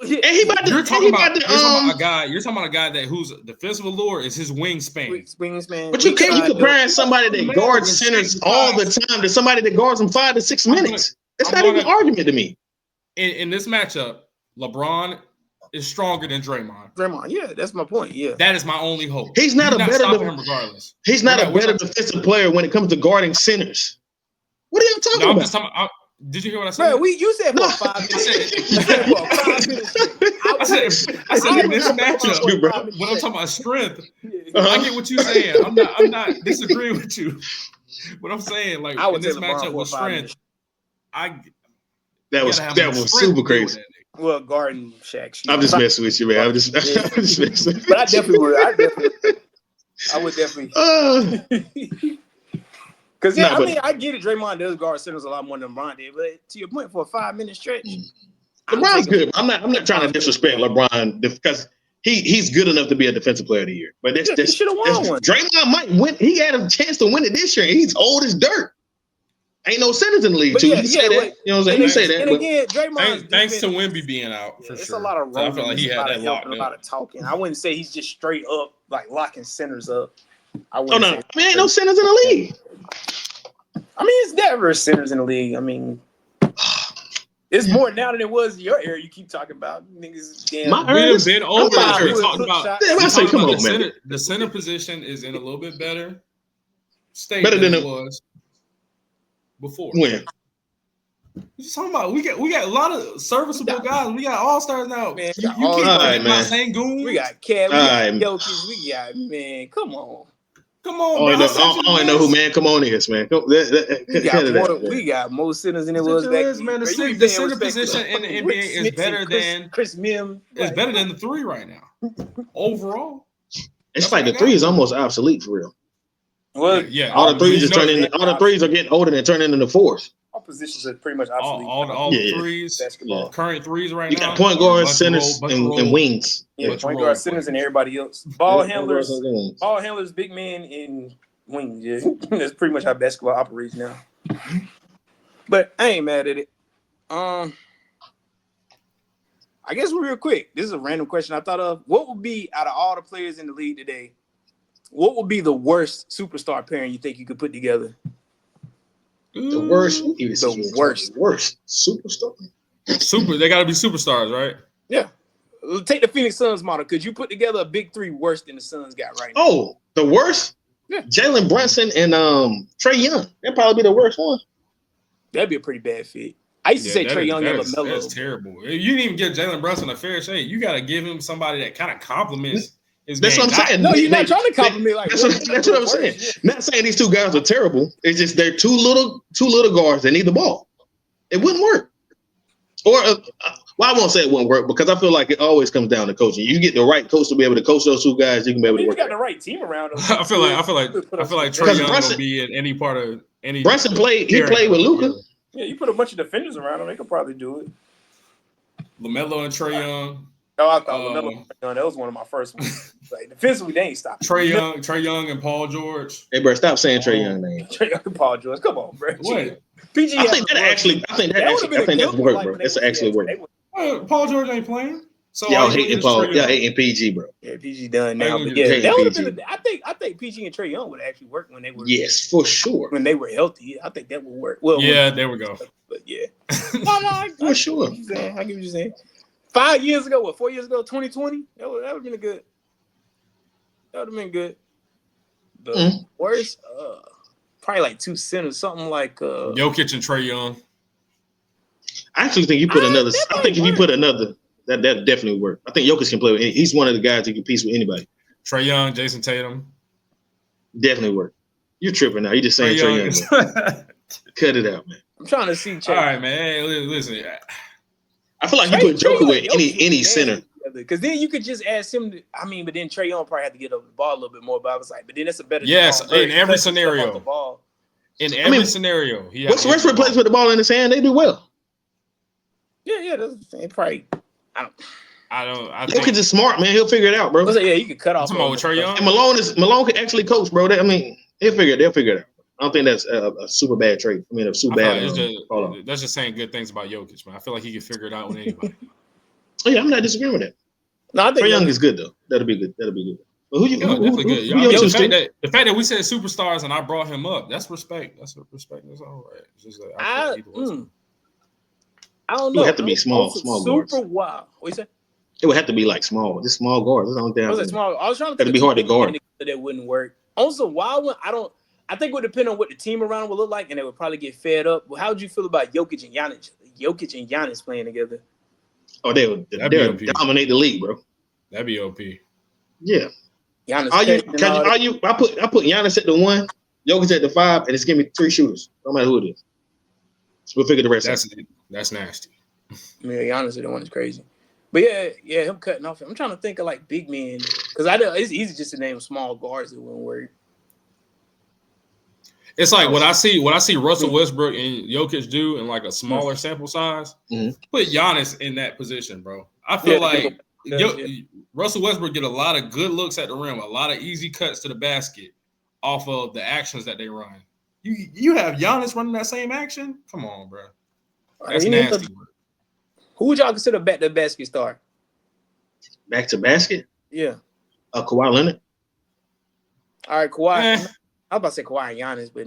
you're talking about a guy that whose defensive allure is his wingspan. But you can't be comparing somebody that guards centers all the time to somebody that guards them 5 to 6 minutes. It's not even an argument to me. In this matchup, LeBron is stronger than Draymond. Draymond, yeah, that's my point. Yeah, That is my only hope. He's not a better stopping than him regardless. He's not a better defensive player when it comes to guarding centers. What are you talking No, I'm about? just talking. Did you hear what I said? bro, you said for 5 minutes. I said in this matchup, bro. when I'm talking about strength, Uh-huh. I get what you're saying. I'm not disagreeing with you. But I'm saying, like, I would in this take LeBron matchup for with 5 strength, minutes. That was super crazy. Well, guarding Shaq. I'm just messing with you, man. I'm just messing. But I definitely would. I would definitely. Because I get it. Draymond does guard centers a lot more than LeBron did, but to your point, for a 5-minute stretch, LeBron's good. I'm not trying to disrespect LeBron because he's good enough to be a defensive player of the year. But he should have won one. Draymond might win. He had a chance to win it this year. He's old as dirt. Ain't no centers in the league. Too. You say that. You know what I'm saying? You say that. And again, Draymond. Thanks to Wemby being out, for it's sure. a lot of So I rolling. feel like he had that locked a lot of talking. I wouldn't say he's just straight up like locking centers up. Oh no, ain't no centers in the league. I mean, it's never centers in the league. I mean, it's more now than it was your era. You keep talking about niggas. Damn, We've been over it. We talked about. Come on, man. The center position is in a little bit better state than it was before. When? You're talking about we got a lot of serviceable guys. We got all stars now. Man, you all keep right, man. saying goons. we got Kev, we got Jokic, we got man. Come on. Come on, bro. I don't know who man. Come on, is man. We got more centers than it was back then. Man, the center position in the NBA is better than Chris Mim. It's better than the 3 right now. Overall, it's like the 3 is almost obsolete for real. Well, yeah. All the 3s all the 3s are getting older and turning into 4s. All positions are pretty much obsolete. All the 3s, basketball. current 3s right now. You got point guards, centers, and wings. Yeah, point guards, centers, and everybody else. Ball handlers, big men, and wings. Yeah, that's pretty much how basketball operates now. But I ain't mad at it. I guess real quick, this is a random question I thought of. What would be, out of all the players in the league today, what would be the worst superstar pairing you think you could put together? The worst superstar. They got to be superstars, right? Yeah. Take the Phoenix Suns model. Could you put together a big 3 worse than the Suns got right now? Oh, the worst? Yeah. Jalen Brunson and Trae Young. That'd probably be the worst one. That'd be a pretty bad fit. I used to say Trae Young and LaMelo. That's terrible. You didn't even give Jalen Brunson a fair shake. You got to give him somebody that kind of compliments his game. That's what I'm saying. No, you're not trying to compliment like that's what I'm saying. Yeah. Not saying these 2 guys are terrible. It's just they're two little guards that need the ball. It wouldn't work. Or I won't say it wouldn't work because I feel like it always comes down to coaching. You get the right coach to be able to coach those 2 guys, you can be able to work. You got the right team around them. I feel like Trae Young will be in any part of any. Brunson played with Luka. Yeah, you put a bunch of defenders around them, they could probably do it. LaMelo and Trae Young. Oh, I thought LaMelo. That was one of my first ones. Like defensively, they ain't stopping. Trae Young and Paul George. Hey, bro, stop saying Trae Young name. Trae Young and Paul George. Come on, bro. What? PG. I think that's work, bro. That's actually work. Paul George ain't playing. So y'all hating Paul. Y'all hating PG, bro. Yeah, PG done now. But yeah, that would have been. I think PG and Trae Young would actually work when they were. Yes, for sure. When they were healthy, I think that would work. Well, yeah, there we go. But yeah, for sure. I get what you're saying. 5 years ago, 4 years ago, 2020, that would have been good. That would have been good. The worst, probably like 2 centers, something like Jokic and Trae Young. I actually think you put another. I think if you put another, that definitely work. I think Jokic can play with. He's one of the guys who can compete with anybody. Trae Young, Jason Tatum, definitely work. You're tripping now. You're just saying Trae Young. Cut it out, man. I'm trying to see. All right, man. Hey, listen. I feel like you put Joker with any center. Because then you could just ask him. But then Trae Young probably had to get up the ball a little bit more. But I was like, but then that's a better. Yes, in every scenario. In every scenario, what's Westbrook plays with the ball in his hand? They do well. Yeah, that's probably. I think Jokic is smart, man. He'll figure it out, bro. Yeah, you could cut off. Trae Young. And Malone can actually coach, bro. They'll figure it out. I don't think that's a super bad trade. I mean, a super bad. That's just saying good things about Jokic, man. I feel like he can figure it out with anybody. Oh yeah, I'm not disagreeing with that. No, I think Trae Young is good though. That'll be good. But definitely good. The fact that we said superstars and I brought him up, that's respect. That's respect. That's all right. It's just I don't know. You have to be small super guards. wild. What you say? It would have to be like small. Just small guards. That's the only thing. I was trying to think It'd be hard to guard. that wouldn't work. Also, wild one. I think it would depend on what the team around would look like, and they would probably get fed up. Well, how would you feel about Jokic and Giannis playing together? Oh, they'll dominate the league, bro. That'd be OP. Yeah. Giannis. I put Giannis at the 1, Jokic at the 5, and just give me 3 shooters. No matter who it is. So we'll figure the rest out. That's nasty. Yeah, Giannis is the one that's crazy. But yeah, him cutting off. I'm trying to think of like big men because I know it's easy just to name small guards that wouldn't work. It's like what I see Russell Westbrook and Jokic do in like a smaller sample size. Put Giannis in that position, bro. I feel like Russell Westbrook get a lot of good looks at the rim, a lot of easy cuts to the basket off of the actions that they run. You have Giannis running that same action? Come on, bro. That's nasty. Who would y'all consider back to basket star? Back to basket? Yeah. Kawhi Leonard. All right, Kawhi. I was about to say Kawhi and Giannis, but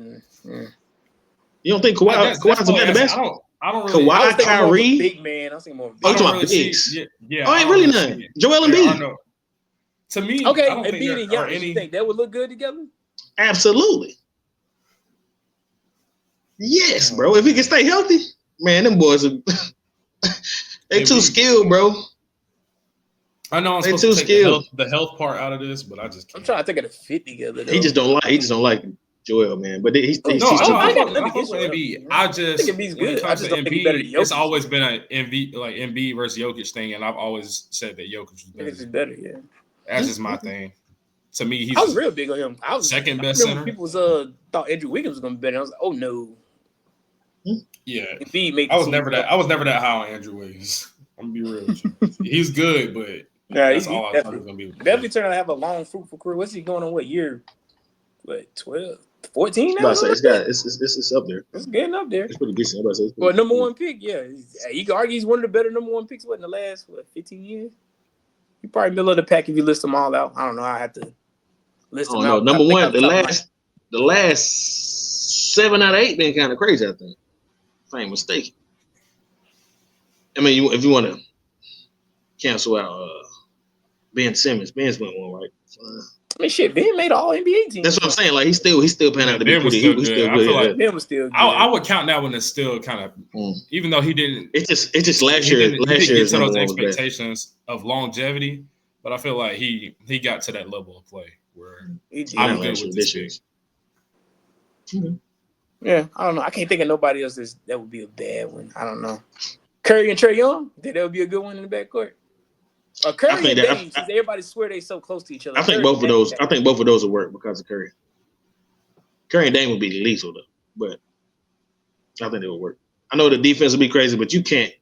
you don't think Kawhi's a back to basket? I don't really. Kawhi, Kyrie, big man. I was thinking more. Oh, you talking about bigs? Yeah. Oh, ain't really none. Joel Embiid. To me, okay, I don't think Embiid and Giannis. You think that would look good together? Absolutely. Yes, bro. If he can stay healthy, man, them boys are they too skilled, bro. I know I'm they supposed too to take skilled. the health part out of this, but I just can't. I'm trying to think of the fit together. Though. He just don't like Joel, man. But he's I fuck with Embiid. I think Embiid's good. I just don't think he's better than Jokic. It's always been an Embiid versus Jokic thing, and I've always said that Jokic was better. Jokic is better, yeah. That's just my thing. To me, I was real big on him. I was second best center. People thought Andrew Wiggins was gonna be better. I was like, oh no. Yeah, Embiid I was never that high on Andrew Wiggins. I'm gonna be real with you. He's good, but that's all I thought he was gonna be. Definitely turned out to have a long, fruitful career. What's he going on? What year? What 12, 14 now? It's up there. It's getting up there. It's pretty decent. Well, number 1 pick, yeah. You can argue he's one of the better number 1 picks. What in the last 15 years? He probably middle of the pack if you list them all out. I don't know. I have to list them out. Number 1, the last 7 out of 8 been kind of crazy. I think. If I ain't mistaken. I mean, if you want to cancel out Ben Simmons, Ben's went one, right? I mean, shit, Ben made all NBA teams. That's what I'm saying. Like he's still paying out to be pretty. He was still good. I feel like Ben was still good. I would count that one as still kind of, even though he didn't. It's just last year. Last year get to those expectations of longevity, but I feel like he got to that level of play where I'm good with this pick. Yeah, I don't know. I can't think of nobody else that would be a bad one. I don't know. Curry and Trae Young, think that would be a good one in the backcourt. Curry and Dame, since everybody swear they so close to each other. I think both of those. I think both of those will work because of Curry. Curry and Dame would be lethal though, but I think they will work. I know the defense will be crazy, but you can't.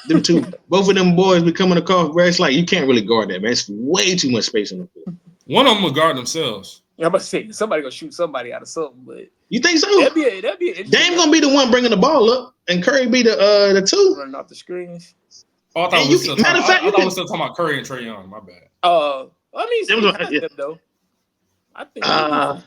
Them two, both of them boys be coming across. Where it's like you can't really guard that, man. It's way too much space on the field. One of them will guard themselves. I'm about to say somebody gonna shoot somebody out of something, but you think so? That'd be Dame gonna be the one bringing the ball up, and Curry be the two running off the screens. Oh, I thought we were still talking about Curry and Trae Young. My bad. I mean, though. I think. I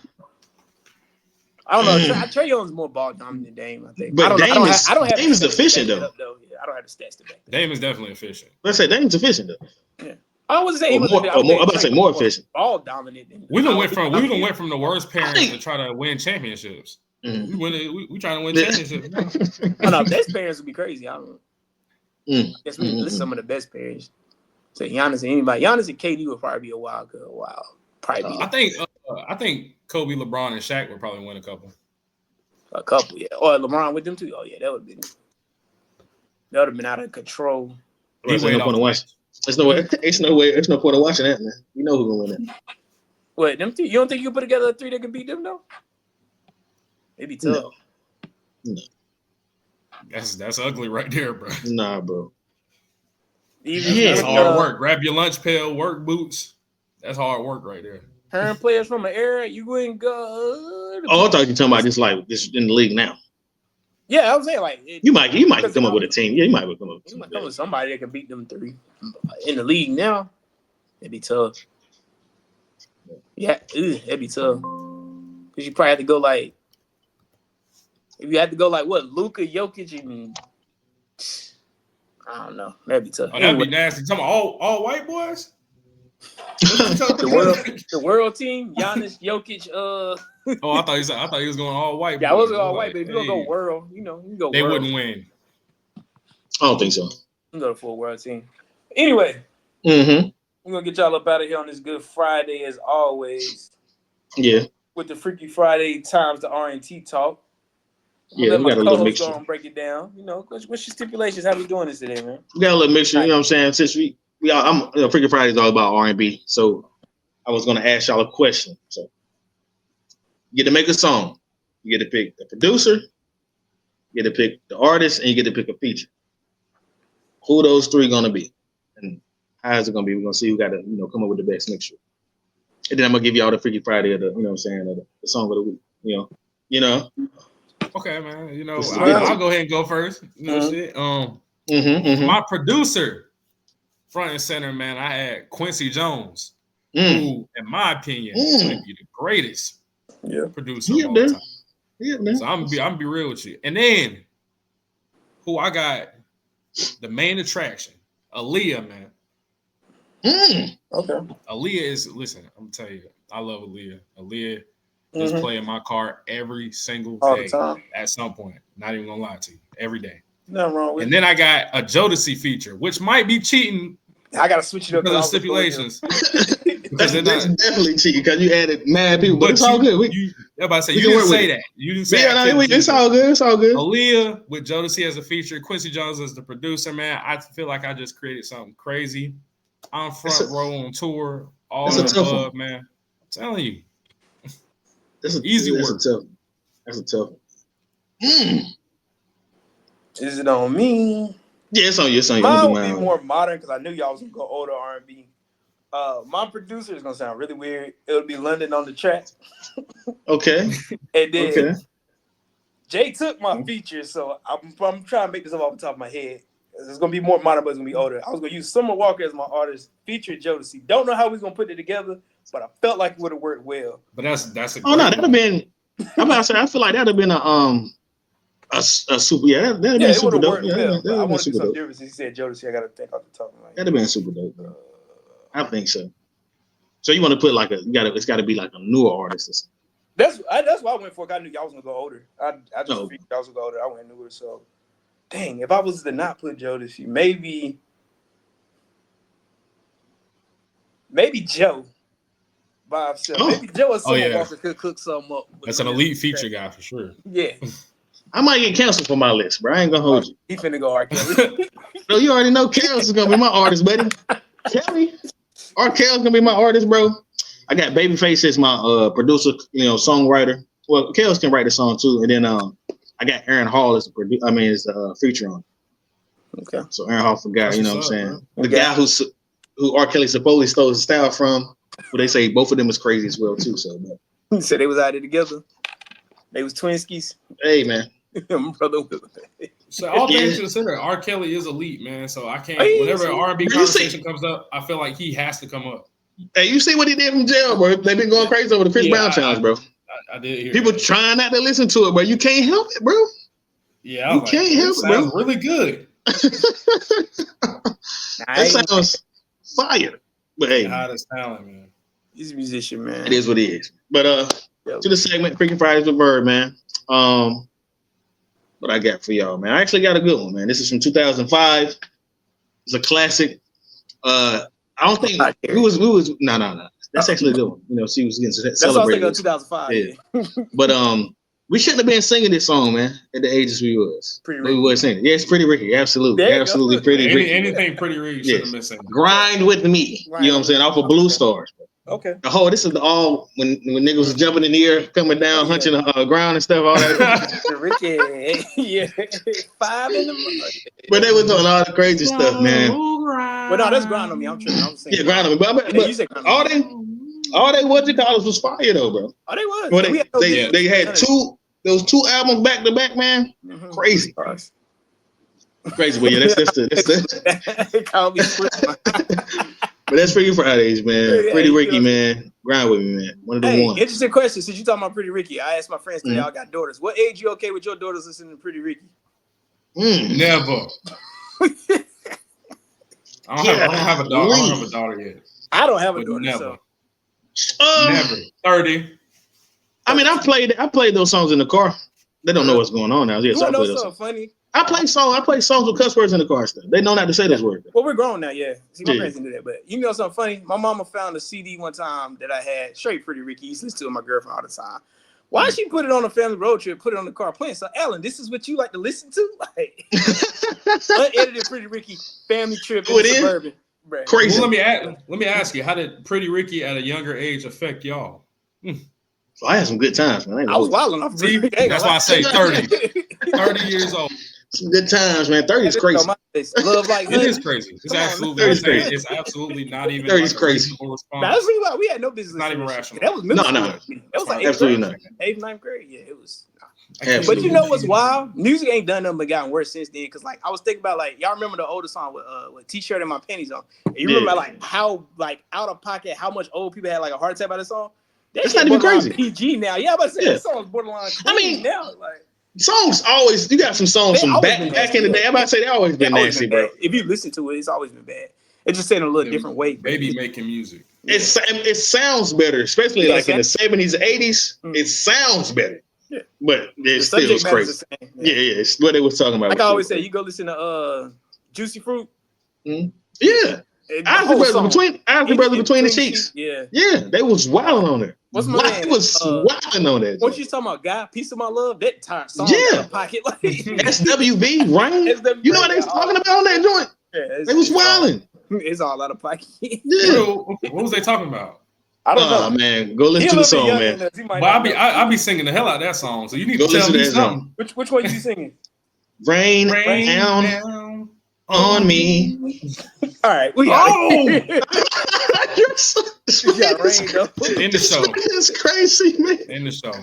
don't know. Trae Young's more ball dominant than Dame. I think. But Dame is efficient though. Yeah, I don't have the stats to back that. Dame is definitely efficient. Let's say Dame's efficient though. Yeah. I was saying I'm about to say more efficient. All dominant. We went from the worst parents to try to win championships. We trying to win championships. No, best parents would be crazy. I don't know. Guess we list some of the best parents. So Giannis and anybody. Giannis and KD would probably be a wild card. Wow. Probably. I think Kobe, LeBron, and Shaq would probably win a couple. A couple, yeah. Or LeBron with them too. Oh yeah, that would have been out of control. There's no point of watching. There's no point of watching that, man. You know who's gonna win that. What, them two? You don't think you can put together a 3 that can beat them though? It'd be tough. No. That's ugly right there, bro. Nah, bro. That's hard work. Grab your lunch pail, work boots. That's hard work right there. Current players from an era, you wouldn't go. Oh, I thought you were talking about this like this in the league now. Yeah, I was saying like you might come up with a team. Yeah, you might come up. You might come with somebody that can beat them 3 in the league now. It'd be tough. Yeah, it'd be tough because you probably have to go like. If you had to go like what, Luka, Jokic, and I don't know. That'd be tough. Oh, that'd Anyway, be nasty. Talking about all white boys. the world team, Giannis, Jokic. Oh, I thought he was going all white. Yeah, I boys. wasn't all white, Like, but if you don't go world, you know, you can go they world. wouldn't win. I don't think so. You can go to full world team. Anyway, Mm-hmm. we're gonna get y'all up out of here on this Good Friday as always. Yeah. With the Freaky Friday times the R&T talk. Yeah, we got a little mixture. Go and break it down. You know, what's your stipulations? How we doing this today, man? We got a little mixture. You know what I'm saying? Since Freaky Friday is all about R&B, so I was gonna ask y'all a question. So you get to make a song. You get to pick the producer. You get to pick the artist, and you get to pick a feature. Who those three gonna be, and how is it gonna be? We're gonna see who got to come up with the best mixture. And then I'm gonna give y'all the Freaky Friday of the the song of the week. You know. Okay, man. This is I'll go ahead and go first. Shit. Mm-hmm. My producer, front and center, man. I had Quincy Jones, who, in my opinion, might be the greatest producer of all time. Yeah, man. So I'm gonna be real with you. And then, who I got, the main attraction, Aaliyah, man. Okay. Aaliyah is, listen, I'm gonna tell you, I love Aaliyah. Aaliyah is playing my car every single All day the time. at some point. Not even gonna lie to you, every day. Nothing wrong with And then I got a Jodeci feature, which might be cheating I gotta switch it up because of stipulations. That's definitely cheating because you added mad people, but it's all good. Everybody say you didn't say that. You didn't say it's all good. It's all good. Aaliyah with Jodeci as a feature, Quincy Jones as the producer, man. I feel like I just created something crazy. I'm front row on tour, all of the above, man. I'm telling you. That's easy work. That's a tough one. Is it on me? Yeah, it's on you. Mine would be more modern because I knew y'all was gonna go older R&B. My producer is gonna sound really weird. It'll be London on the track. Okay. And then Jay took my features, so I'm trying to make this up off the top of my head. It's gonna be more modern, but it's gonna be older. I was gonna use Summer Walker as my artist, featured Jodeci. Don't know how we're gonna put it together, but I felt like it would have worked well. But that's a oh no, that'd have been. I'm about to say I feel like that'd have been a super that'd have been super dope. Yeah, I want to do something different. Since he said Jodeci, I gotta think off the top of my head. That'd have been super dope. I think so. So you want to put like it's got to be like a newer artist or something. That's why I went for. I knew y'all was gonna go older. I just figured y'all was gonna go older. I went newer. So, dang, if I was to not put Jodeci, maybe Joe by himself. Maybe Joe or Summer Walker could cook something up. That's an elite feature guy for sure. Yeah. I might get canceled for my list, bro. I ain't gonna hold you. He finna go R. Kelly. No, you already know Kel's is gonna be my artist, buddy. Kelly. R. Kel's gonna be my artist, bro. I got Babyface as my producer, songwriter. Well, Kel's can write the song too, and then I got Aaron Hall as the feature on. Okay. So Aaron Hall forgot, you know what I'm saying? The guy who R. Kelly supposedly stole his style from. But they say both of them is crazy as well too. So he said they was out there together. They was twinskies. Hey man. Brother. So all things considered, R. Kelly is elite, man. So I can't. Whenever an R&B conversation comes up, I feel like he has to come up. Hey, you see what he did from jail, bro? They've been going crazy over the Chris Brown challenge, bro. I did hear people trying not to listen to it, but you can't help it, bro. Yeah, you can't help it, bro. Really good. That sounds fire. But hey, hottest talent, man. He's a musician, man. It is what it is. But to the segment, Freaking Fridays with Bird, man. What I got for y'all, man? I actually got a good one, man. This is from 2005. It's a classic. I don't think we was no. That's actually a good one. She was getting celebrated. That's what I was thinking of 2005. Yeah. But we shouldn't have been singing this song, man, at the ages we was. We was singing. Yeah, it's Pretty Ricky. Absolutely. Absolutely Pretty Ricky. Anything Pretty Ricky should have been singing. Grind with me. You know what I'm saying? Off of Blue Stars. Okay. This is all when niggas was jumping in the air, coming down, hunching the ground and stuff, all that. Ricky, yeah, 5 in the morning. But they was doing all the crazy stuff, man. But no, that's grind on me. I'm tripping. I'm saying. Yeah, grind on me. But all they what you call us was fire though, bro. Oh, they was. Well, they had those 2 albums back to back, man. Mm-hmm. Crazy. Crazy, but yeah, that's Call me. But that's Freaky Fridays, man. Pretty Ricky, man. Grind with me, man. One of the ones. Interesting question. Since you talking about Pretty Ricky, I asked my friends today. I got daughters. What age you okay with your daughters listening to Pretty Ricky? Never. I don't have a daughter. I don't have a daughter yet. I don't have a But daughter. never. So. Never. 30. I mean, I played those songs in the car. They don't know what's going on now. Yes, You I want to play know those something songs. funny? I play songs with cuss words in the car stuff. They know not to say those words. Well, we're grown now, yeah. See, my Yeah. parents didn't do that. But you know something funny? My mama found a CD one time that I had, straight Pretty Ricky. Used to listen to it with my girlfriend all the time. Why she put it on a family road trip, put it on the car playing? So, Alan, this is what you like to listen to? Like, unedited Pretty Ricky family trip in Oh, it the is? suburban. Bruh. Crazy. Well, let me ask you, how did Pretty Ricky at a younger age affect y'all? So I had some good times, man. I was wilding off See, Pretty Ricky. that's why I say 30. 30 years old. Some good times, man. 30 is crazy. Love like It is honey. crazy. It's Come on, absolutely man. insane. It's absolutely not even 30 like is a crazy. reasonable Man, response. that's really why we had no business. Not listening even to that rational. shit. That was middle No, school. no. That was like Absolutely not. 8th, 9th grade. Yeah, it was. Absolutely. But you know what's wild? Music ain't done nothing but gotten worse since then. Cause like I was thinking about like y'all remember the older song with T-shirt and my panties on. And you remember like how like out of pocket how much old people had like a heart attack by the song. That That's shit not even borderline crazy. PG now. Yeah, I'm about to say Yeah. that song's borderline. I mean, now like songs always, you got some songs They from always back been in the nasty, day. I'm about to say they always been always nasty, been bro. bad. If you listen to it, it's always been bad. It's just saying a little different way. but Baby it- making music. It sounds better, especially Yeah, like in the 70s, 80s. It sounds better. Yeah. But the it still subject was matter's crazy. the same. Yeah, it's what they was talking about. Like was I always still say, you go listen to Juicy Fruit. crazy. Yeah. and the Isley whole Brothers song. between the sheets. Yeah. Yeah, they was wilding on there. What's my They man? was wilding on that. What you talking about, guy? Piece of my love. That entire song Yeah. out of pocket. Like, SWV, Rain. SWV, You know what they was talking about on that joint? yeah, They was wilding. It's all out of pocket. Yeah. What was they talking about? I don't know. Oh man, go He listen a to the little bit song, younger man. than us. He might Well, not know. I be singing the hell out of that song. So you need Go to tell listen me to that something. Which one you singing? Rain, Rain down down on me. All right, we got it. You're so Yeah, Rain though. In the show. It's crazy, man. In the show, man.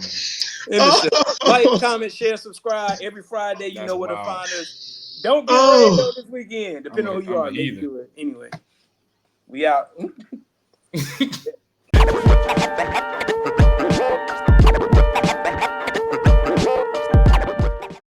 In the show. Like, comment, share, subscribe every Friday. You That's know where to wild. find us. Don't get Oh. rain though this weekend, depending on who you I'm are. a Maybe heathen. do it anyway. We out.